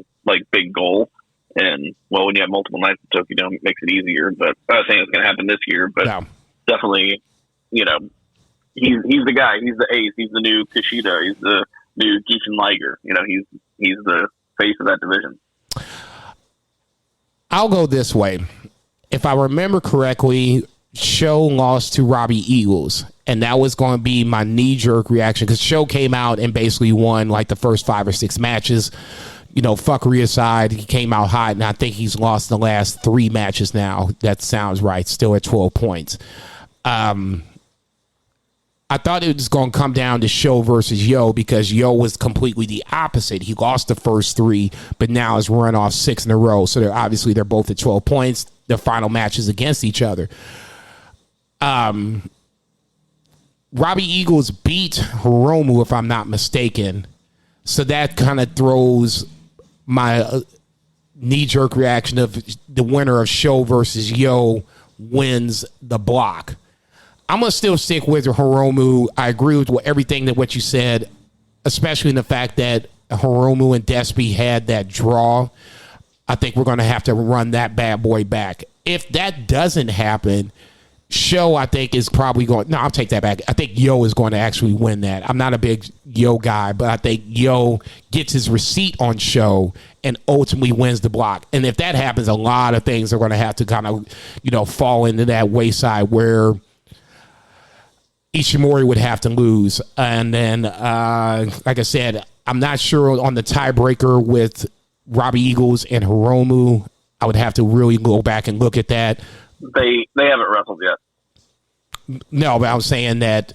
big goal. And well, when you have multiple nights at Tokyo Dome, it makes it easier. But I'm not saying it's going to happen this year, but definitely, you know, he's the guy. He's the ace. He's the new Kushida. He's the new Jushin Liger. You know, he's the face of that division. I'll go this way. If I remember correctly, Show lost to Robbie Eagles, and that was going to be my knee-jerk reaction because Show came out and basically won like the first 5 or 6 matches. You know, fuckery aside, he came out hot, and I think he's lost the last 3 matches now. That sounds right. Still at 12 points. I thought it was going to come down to Show versus Yo because Yo was completely the opposite. He lost the first 3, but now has run off 6 in a row. So they're both at 12 points. The final matches against each other. Robbie Eagles beat Hiromu, if I'm not mistaken. So that kind of throws my knee-jerk reaction of the winner of Show versus Yo wins the block. I'm going to still stick with Hiromu. I agree with everything that you said, especially in the fact that Hiromu and Despy had that draw. I think we're going to have to run that bad boy back. If that doesn't happen, Show, I think, is probably going... No, I'll take that back. I think Yo is going to actually win that. I'm not a big Yo guy, but I think Yo gets his receipt on Show and ultimately wins the block. And if that happens, a lot of things are going to have to kind of, you know, fall into that wayside where Ishimori would have to lose. And then, like I said, I'm not sure on the tiebreaker with Robbie Eagles and Hiromu. I would have to really go back and look at that. They haven't wrestled yet. No, but I was saying that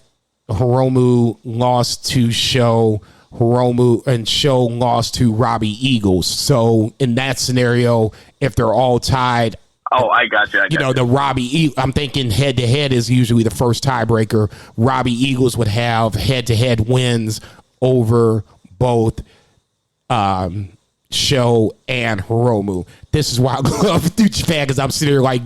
Hiromu lost to Show, Hiromu and Show lost to Robbie Eagles. So in that scenario, if they're all tied, I got you. The Robbie, I'm thinking head to head is usually the first tiebreaker. Robbie Eagles would have head to head wins over both Show and Hiromu. This is why I love New Japan, because I'm sitting here like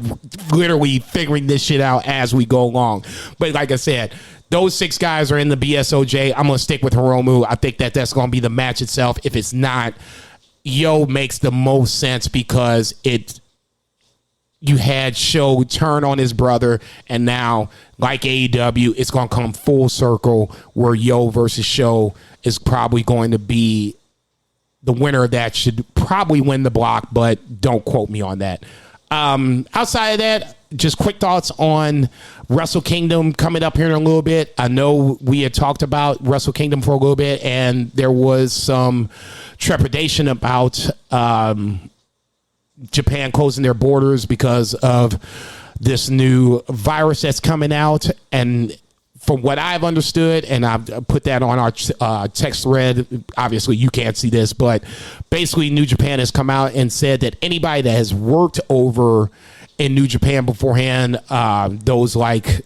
literally figuring this shit out as we go along. But like I said, those 6 guys are in the BSOJ. I'm going to stick with Hiromu. I think that's going to be the match itself. If it's not, Yo makes the most sense because you had Show turn on his brother, and now, like AEW, it's going to come full circle where Yo versus Show is probably going to be the winner of that should probably win the block, but don't quote me on that. Outside of that, just quick thoughts on Wrestle Kingdom coming up here in a little bit. I know we had talked about Wrestle Kingdom for a little bit, and there was some trepidation about Japan closing their borders because of this new virus that's coming out. And from what I've understood, and I've put that on our text thread, obviously you can't see this, but basically New Japan has come out and said that anybody that has worked over in New Japan beforehand, those like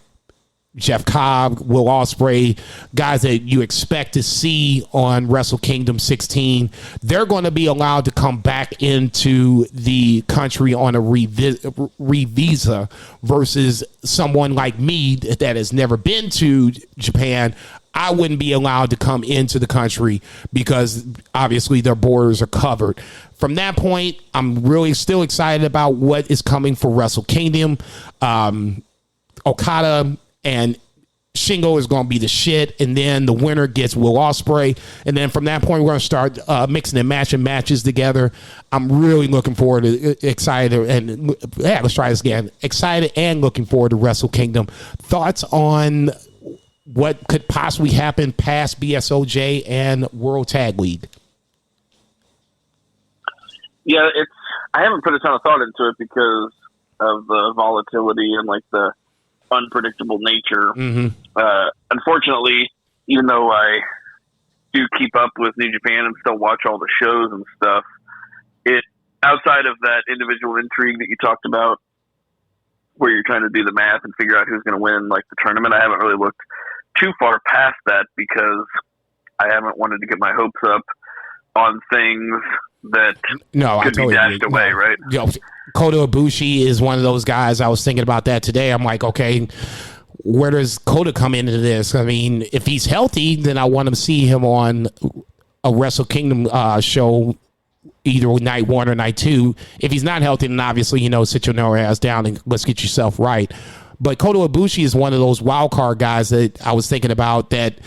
Jeff Cobb, Will Ospreay, guys that you expect to see on Wrestle Kingdom 16, they're going to be allowed to come back into the country on a re-visa versus someone like me that has never been to Japan. I wouldn't be allowed to come into the country because obviously their borders are covered. From that point, I'm really still excited about what is coming for Wrestle Kingdom. Okada and Shingo is going to be the shit, and then the winner gets Will Ospreay, and then from that point we're going to start mixing and matching matches together. I'm really looking forward to excited and looking forward to Wrestle Kingdom. Thoughts on what could possibly happen past BSOJ and World Tag League? Yeah, I haven't put a ton of thought into it because of the volatility and like the unpredictable nature. Unfortunately, even though I do keep up with New Japan and still watch all the shows and stuff, it outside of that individual intrigue that you talked about, where you're trying to do the math and figure out who's going to win like the tournament, I haven't really looked too far past that because I haven't wanted to get my hopes up on things that No, I could totally be dashed agree. away, No. right? You know, Kota Ibushi is one of those guys. I was thinking about that today. I'm like, okay, where does Kota come into this? I mean, if he's healthy, then I want to see him on a Wrestle Kingdom show, either night 1 or night 2. If he's not healthy, then obviously, sit your ass down and let's get yourself right. But Kota Ibushi is one of those wild card guys that I was thinking about that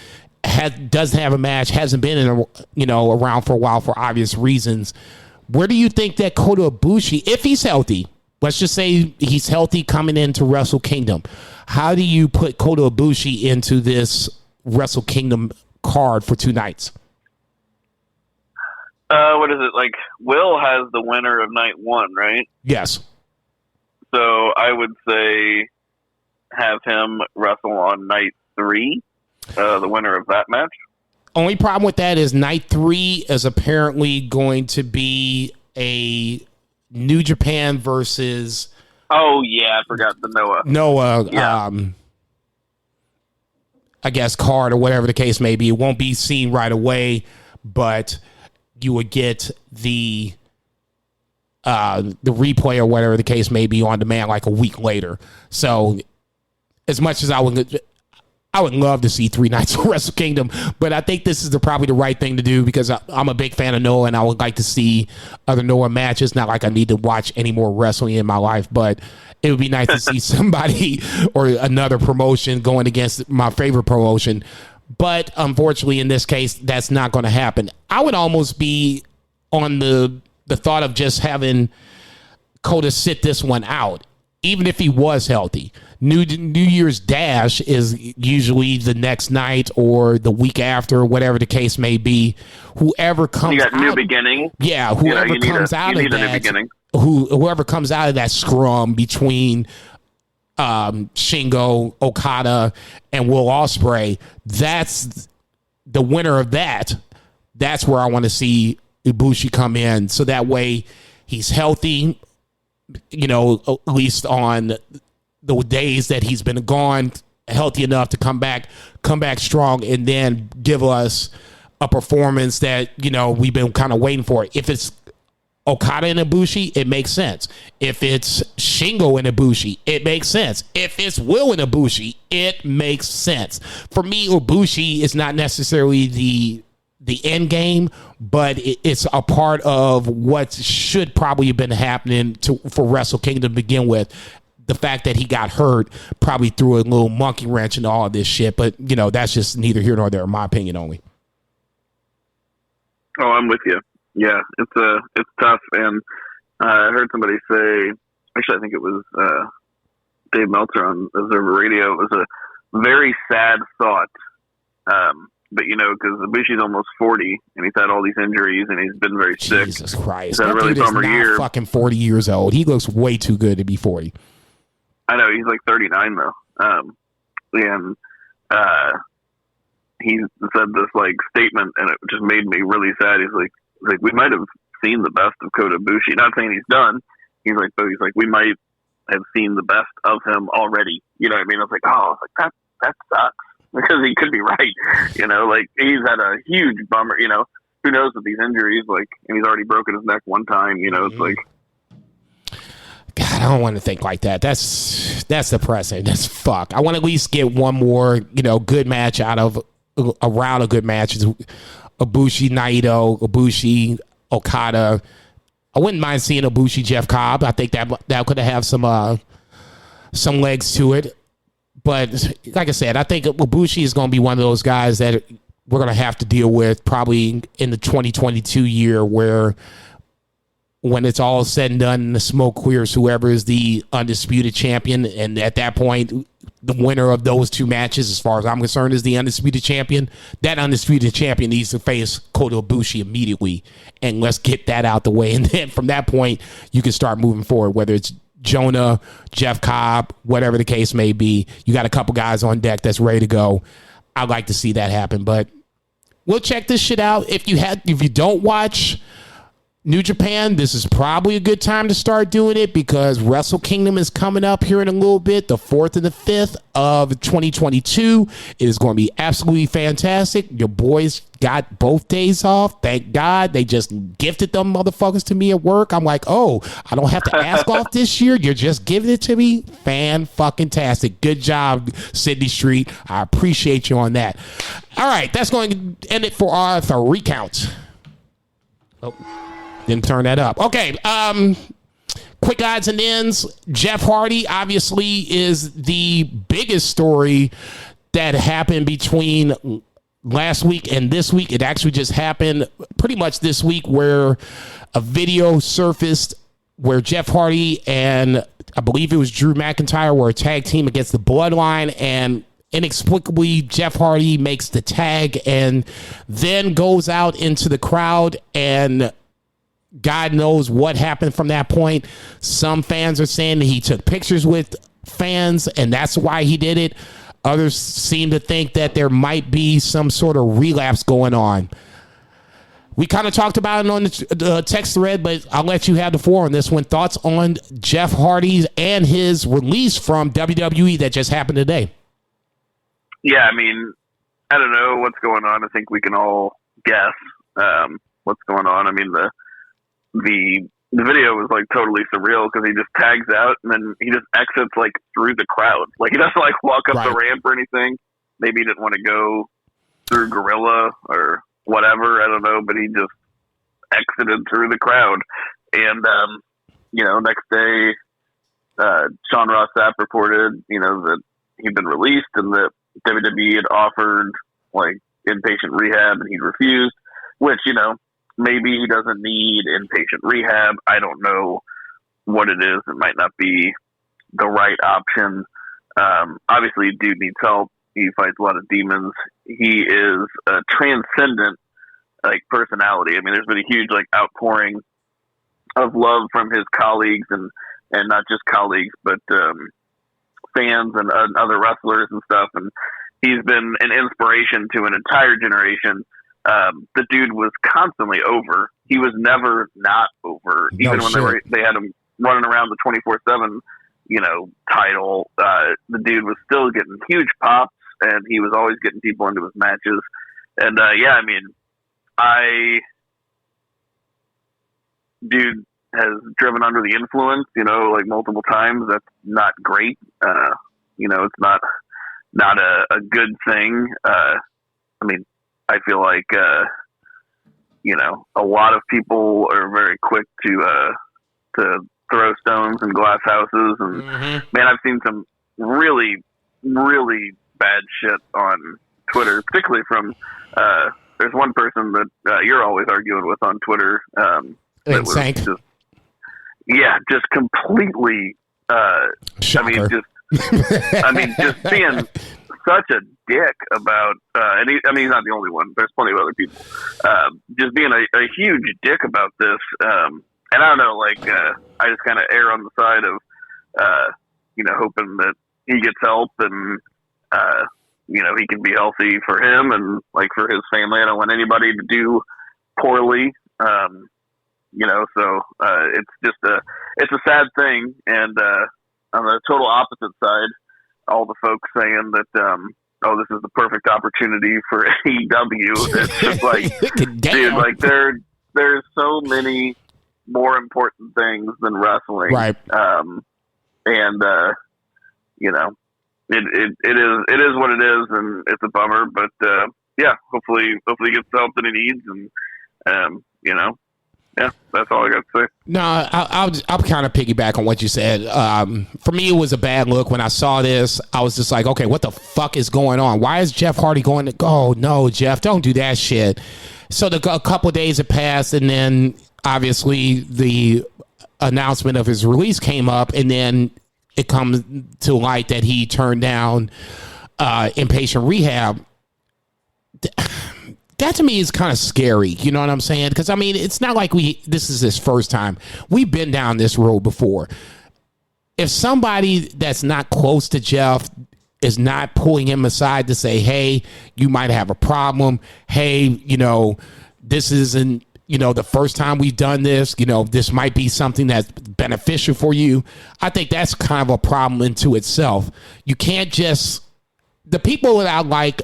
doesn't have a match, hasn't been around for a while for obvious reasons. Where do you think that Kota Ibushi, if he's healthy, let's just say he's healthy coming into Wrestle Kingdom, how do you put Kota Ibushi into this Wrestle Kingdom card for 2 nights? What is it? Like, Will has the winner of night 1, right? Yes. So I would say have him wrestle on night 3, the winner of that match. Only problem with that is night 3 is apparently going to be a New Japan versus... Oh, yeah, I forgot the Noah. Yeah. I guess card or whatever the case may be. It won't be seen right away, but you would get the replay or whatever the case may be on demand like a week later. So as much as I would love to see 3 nights of Wrestle Kingdom, but I think this is probably the right thing to do because I'm a big fan of Noah and I would like to see other Noah matches. Not like I need to watch any more wrestling in my life, but it would be nice to see somebody or another promotion going against my favorite promotion. But unfortunately, in this case, that's not going to happen. I would almost be on the thought of just having Kota sit this one out, even if he was healthy. New Year's Dash is usually the next night or the week after, whatever the case may be. Whoever comes, you got New Beginning. Yeah, whoever comes out of that, whoever comes out of that scrum between Shingo, Okada, and Will Ospreay, that's the winner of that. That's where I want to see Ibushi come in, so that way he's healthy. At least on the days that he's been gone, healthy enough to come back strong, and then give us a performance that, we've been kind of waiting for. If it's Okada and Ibushi, it makes sense. If it's Shingo and Ibushi, it makes sense. If it's Will and Ibushi, it makes sense. For me, Ibushi is not necessarily the end game, but it's a part of what should probably have been happening for Wrestle Kingdom to begin with. The fact that he got hurt probably threw a little monkey wrench into all of this shit, but that's just neither here nor there, in my opinion only. Oh, I'm with you. Yeah, it's tough, and I heard somebody say, actually I think it was Dave Meltzer on Observer Radio, it was a very sad thought, but because Ibushi's almost 40, and he's had all these injuries, and he's been very sick. Jesus Christ. He's had a really bummer year. Fucking 40 years old. He looks way too good to be 40. I know, he's like 39 though. And he said this like statement, and it just made me really sad. He's like we might have seen the best of Kota Ibushi. Not saying he's done. He's like we might have seen the best of him already. You know what I mean? I was like, that sucks, because he could be right. He's had a huge bummer. Who knows with these injuries? And he's already broken his neck one time. It's like. God, I don't want to think like that. That's depressing. That's fuck. I want to at least get one more, good match out of a round of good matches. Ibushi, Naito, Ibushi, Okada. I wouldn't mind seeing Ibushi, Jeff Cobb. I think that could have some legs to it. But like I said, I think Ibushi is going to be one of those guys that we're going to have to deal with probably in the 2022 year, where when it's all said and done and the smoke clears, whoever is the undisputed champion, and at that point, the winner of those 2 matches, as far as I'm concerned, is the undisputed champion. That undisputed champion needs to face Kota Ibushi immediately, and let's get that out the way. And then from that point, you can start moving forward, whether it's Jonah, Jeff Cobb, whatever the case may be. You got a couple guys on deck that's ready to go. I'd like to see that happen, but we'll check this shit out. If you don't watch New Japan, this is probably a good time to start doing it because Wrestle Kingdom is coming up here in a little bit, the 4th and the 5th of 2022. It is going to be absolutely fantastic. Your boys got both days off. Thank God. They just gifted them motherfuckers to me at work. I'm like, oh, I don't have to ask off this year. You're just giving it to me. Fan-fucking-tastic. Good job, Sydney Street. I appreciate you on that. All right, that's going to end it for our recount. Oh. Didn't turn that up. Okay. Quick odds and ends. Jeff Hardy obviously is the biggest story that happened between last week and this week. It actually just happened pretty much this week where a video surfaced where Jeff Hardy and I believe it was Drew McIntyre were a tag team against the Bloodline, and inexplicably Jeff Hardy makes the tag and then goes out into the crowd, and God knows what happened from that point. Some fans are saying that he took pictures with fans and that's why he did it. Others seem to think that there might be some sort of relapse going on. We kind of talked about it on the text thread, but I'll let you have the floor on this one. Thoughts on Jeff Hardy and his release from WWE that just happened today? Yeah, I mean, I don't know what's going on. I think we can all guess what's going on. I mean, the video was like totally surreal because he just tags out and then he just exits like through the crowd. Like he doesn't like walk up the ramp or anything. Maybe he didn't want to go through Gorilla or whatever. I don't know, but he just exited through the crowd. And, next day, Sean Ross Sapp reported, that he'd been released and that WWE had offered like inpatient rehab and he refused, which, maybe he doesn't need inpatient rehab. I don't know what it is. It might not be the right option. Obviously, dude needs help. He fights a lot of demons. He is a transcendent personality. I mean, there's been a huge outpouring of love from his colleagues and not just colleagues, but fans and other wrestlers and stuff. And he's been an inspiration to an entire generation. The dude was constantly over. He was never not over. Even when they had him running around the 24/7, title, the dude was still getting huge pops and he was always getting people into his matches. And, dude has driven under the influence, multiple times. That's not great. It's not a good thing. I feel like, a lot of people are very quick to throw stones in glass houses. And man, I've seen some really, really bad shit on Twitter, particularly from, there's one person that you're always arguing with on Twitter. Just completely, Shocker. just being such a dick about, he's not the only one. There's plenty of other people. Just being a huge dick about this. And I don't know, I just kind of err on the side of, hoping that he gets help and, he can be healthy for him and for his family. I don't want anybody to do poorly. It's just it's a sad thing. And, on the total opposite side, all the folks saying that, this is the perfect opportunity for AEW. It's just dude, there's so many more important things than wrestling. Right. It is what it is, and it's a bummer, but, hopefully he gets the help that he needs. And, that's all I got to say. No, I'll kind of piggyback on what you said. For me, it was a bad look when I saw this. I was just like, okay, what the fuck is going on? Why is Jeff Hardy going to go? No, Jeff, don't do that shit. So a couple of days had passed, and then obviously the announcement of his release came up, and then it comes to light that he turned down inpatient rehab. That to me is kind of scary. You know what I'm saying? Because, it's not like this is his first time. We've been down this road before. If somebody that's not close to Jeff is not pulling him aside to say, hey, you might have a problem. Hey, this isn't the first time we've done this, this might be something that's beneficial for you. I think that's kind of a problem into itself. You can't just, the people that I like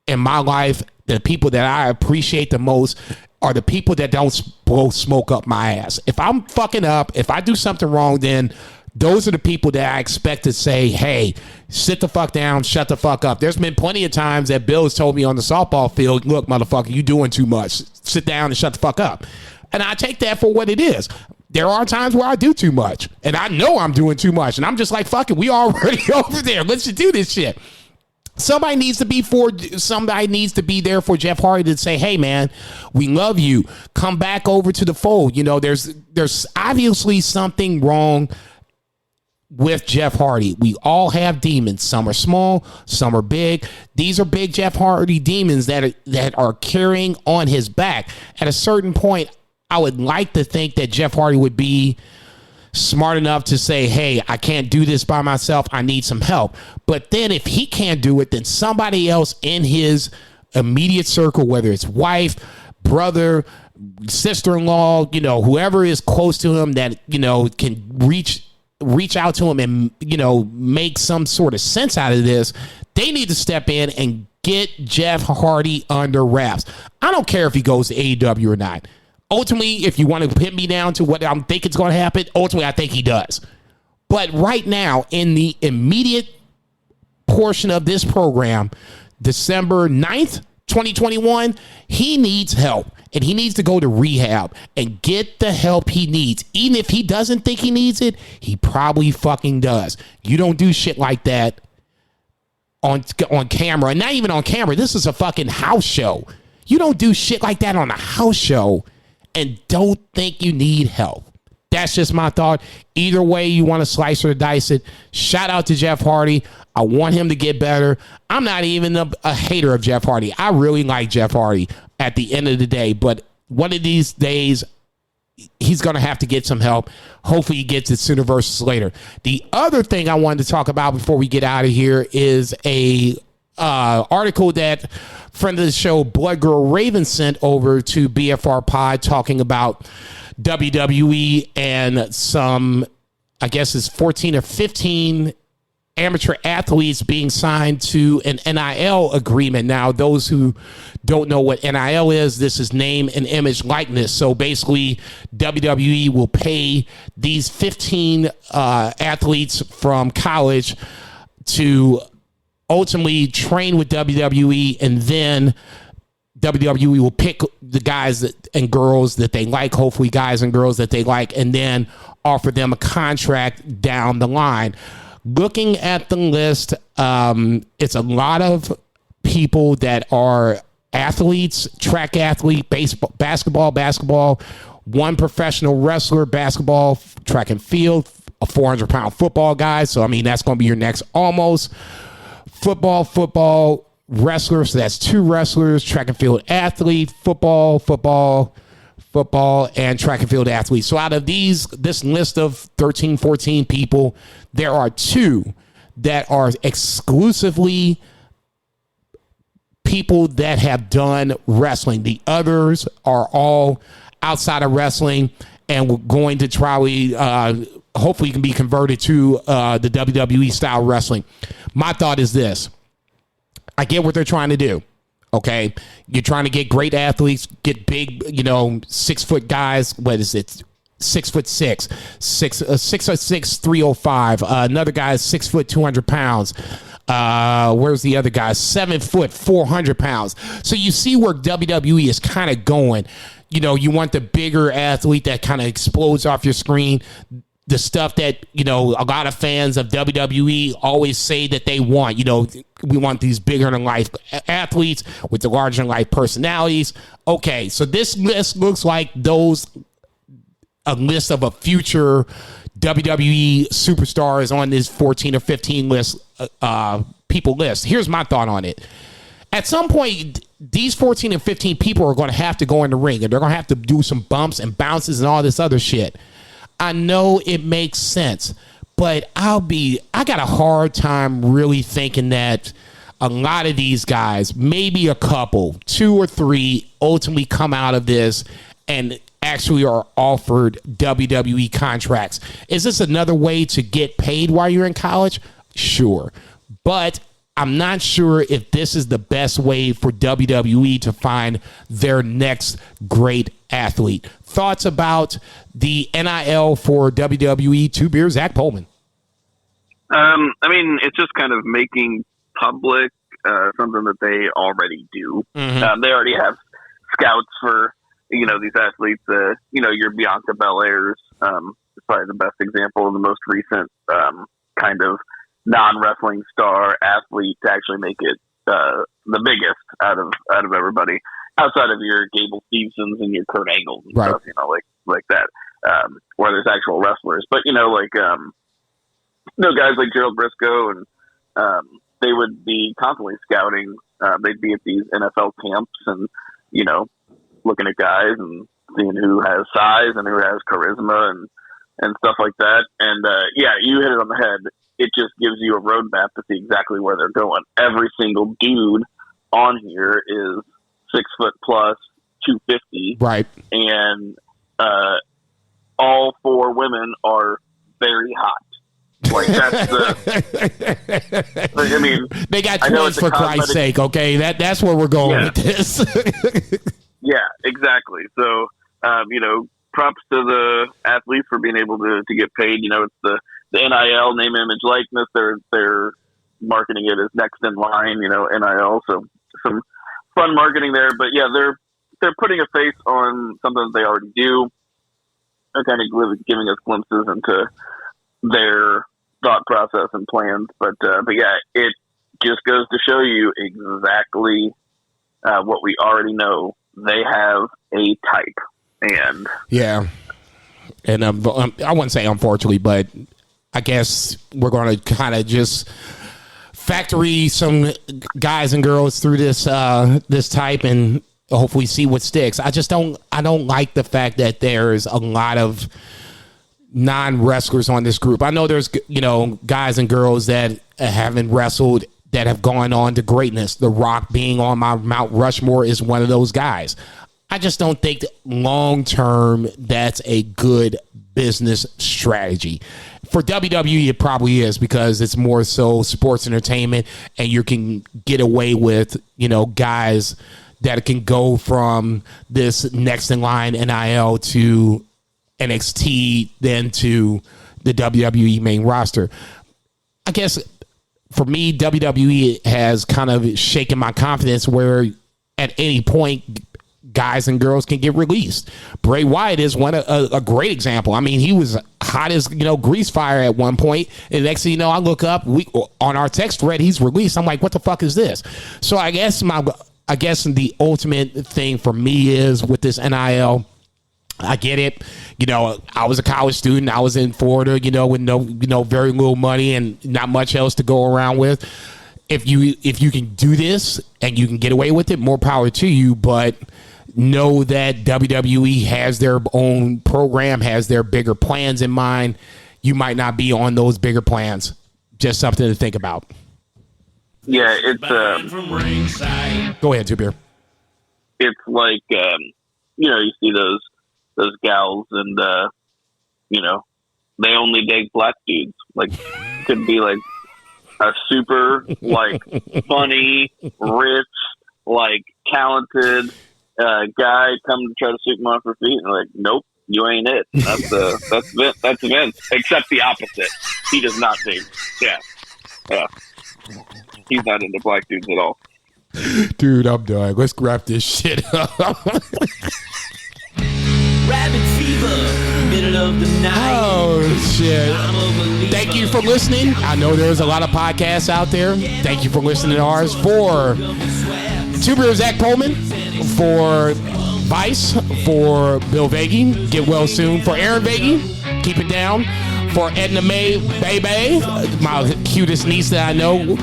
in my life, the people that I appreciate the most are the people that don't blow smoke up my ass. If I'm fucking up, if I do something wrong, then those are the people that I expect to say, hey, sit the fuck down, shut the fuck up. There's been plenty of times that Bill has told me on the softball field, look, motherfucker, you doing too much. Sit down and shut the fuck up. And I take that for what it is. There are times where I do too much. And I know I'm doing too much. And I'm just like, fuck it, we already over there. Let's just do this shit. Somebody needs to be there for Jeff Hardy to say, hey, man, we love you. Come back over to the fold. There's obviously something wrong with Jeff Hardy. We all have demons. Some are small, some are big. These are big Jeff Hardy demons that are carrying on his back. At a certain point, I would like to think that Jeff Hardy would be smart enough to say, hey, I can't do this by myself. I need some help. But then if he can't do it, then somebody else in his immediate circle, whether it's wife, brother, sister-in-law, whoever is close to him that, can reach out to him and, make some sort of sense out of this, they need to step in and get Jeff Hardy under wraps. I don't care if he goes to AEW or not. Ultimately, if you want to pin me down to what I think is going to happen, ultimately, I think he does. But right now, in the immediate portion of this program, December 9th, 2021, he needs help. And he needs to go to rehab and get the help he needs. Even if he doesn't think he needs it, he probably fucking does. You don't do shit like that on camera. And not even on camera. This is a fucking house show. You don't do shit like that on a house show and don't think you need help. That's just my thought. Either way you want to slice or dice it, shout out to Jeff Hardy. I want him to get better. I'm not even a hater of Jeff Hardy. I really like Jeff Hardy at the end of the day. But one of these days, he's going to have to get some help. Hopefully he gets it sooner versus later. The other thing I wanted to talk about before we get out of here is a article that friend of the show, Blood Girl Raven, sent over to BFR Pod talking about WWE and some, I guess it's 14 or 15 amateur athletes being signed to an NIL agreement. Now, those who don't know what NIL is, this is name and image likeness. So basically, WWE will pay these 15 athletes from college to ultimately train with WWE, and then WWE will pick the guys and girls that they like, hopefully guys and girls that they like, and then offer them a contract down the line. Looking at the list, it's a lot of people that are athletes, track athlete, baseball, basketball, one professional wrestler, basketball, track and field, a 400-pound football guy. So, I mean, that's going to be your next almost. Football, wrestler. So that's 2 wrestlers, track and field athlete, football, and track and field athletes. So out of this list of 13, 14 people, there are 2 that are exclusively people that have done wrestling. The others are all outside of wrestling and we're going to try, hopefully can be converted to the WWE style wrestling. My thought is this. I get what they're trying to do. Okay. You're trying to get great athletes, get big, 6-foot guys. What is it? 6'6", 6'6", 305. Another guy is 6 foot, 200 pounds. Where's the other guy? 7 foot, 400 pounds. So you see where WWE is kind of going. You want the bigger athlete that kind of explodes off your screen. The stuff that, a lot of fans of WWE always say that they want. We want these bigger than life athletes with the larger than life personalities. Okay, so this list looks like a list of a future WWE superstars on this 14 or 15 people list. Here's my thought on it. At some point, these 14 and 15 people are going to have to go in the ring, and they're going to have to do some bumps and bounces and all this other shit. I know it makes sense, but I got a hard time really thinking that a lot of these guys, maybe a couple, 2 or 3, ultimately come out of this and actually are offered WWE contracts. Is this another way to get paid while you're in college? Sure. But I'm not sure if this is the best way for WWE to find their next great athlete. Thoughts about the NIL for WWE? Two beers, Zach Pullman. I mean, it's just kind of making public something that they already do. Mm-hmm. They already have scouts for, these athletes. Your Bianca Belair's is probably the best example of the most recent kind of non-wrestling star athlete to actually make it the biggest out of everybody outside of your Gable Stevensons and your Kurt Angles and right. stuff, like that, where there's actual wrestlers. But, guys like Gerald Briscoe and they would be constantly scouting. They'd be at these NFL camps and, looking at guys and seeing who has size and who has charisma and stuff like that. And, you hit it on the head. It just gives you a roadmap to see exactly where they're going. Every single dude on here is 6 foot plus, 250. Right. And all 4 women are very hot. Like that's I mean, they got twins for Christ's sake. Okay, that's where we're going with this. Yeah, exactly. So, props to the athletes for being able to get paid. It's the NIL, name, image, likeness. They're marketing it as next in line. NIL. So some fun marketing there. But yeah, they're putting a face on something that they already do. They're kind of giving us glimpses into their thought process and plans. But yeah, it just goes to show you exactly what we already know. They have a type, and yeah, and I wouldn't say unfortunately, but I guess we're going to kind of just factory some guys and girls through this type and hopefully see what sticks. I don't like the fact that there's a lot of non-wrestlers on this group. I know there's, guys and girls that haven't wrestled that have gone on to greatness. The Rock being on my Mount Rushmore is one of those guys. I just don't think that long-term that's a good business strategy. For WWE, it probably is because it's more so sports entertainment and you can get away with, guys that can go from this next in line NIL to NXT, then to the WWE main roster. I guess for me, WWE has kind of shaken my confidence where at any point guys and girls can get released. Bray Wyatt is a great example. I mean, he was hot as grease fire at one point, and next thing you know, I look up on our text thread, he's released. I'm like, what the fuck is this? So I guess the ultimate thing for me is with this NIL. I get it. I was a college student. I was in Florida, with no, very little money and not much else to go around with. If you can do this and you can get away with it, more power to you. But know that WWE has their own program, has their bigger plans in mind. You might not be on those bigger plans. Just something to think about. Yeah, it's from Ringside. Go ahead, Two-Beer. It's like you see those gals and they only date black dudes. Like could be like a super like funny, rich, like talented guy come to try to sweep him off her feet, and like, nope, you ain't it. That's Vince. Except the opposite. He does not date. Yeah. He's not into black dudes at all. Dude, I'm done. Let's wrap this shit up. Rabbit fever, middle of the night. Oh, shit. Thank you for listening. I know there's a lot of podcasts out there. Thank you for listening to ours. For Two-Beer Zach Pullman, for Vice, for Bill Vagey, get well soon. For Aaron Vagey, keep it down. For Edna Mae Bebe, my cutest niece that I know.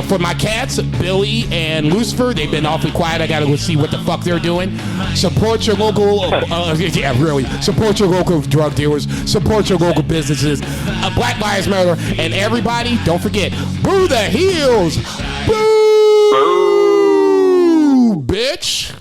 For my cats, Billy and Lucifer, they've been awfully quiet. I gotta go see what the fuck they're doing. Support your local, support your local drug dealers. Support your local businesses. Black Lives Matter. And everybody, don't forget, boo the heels. Boo, bitch.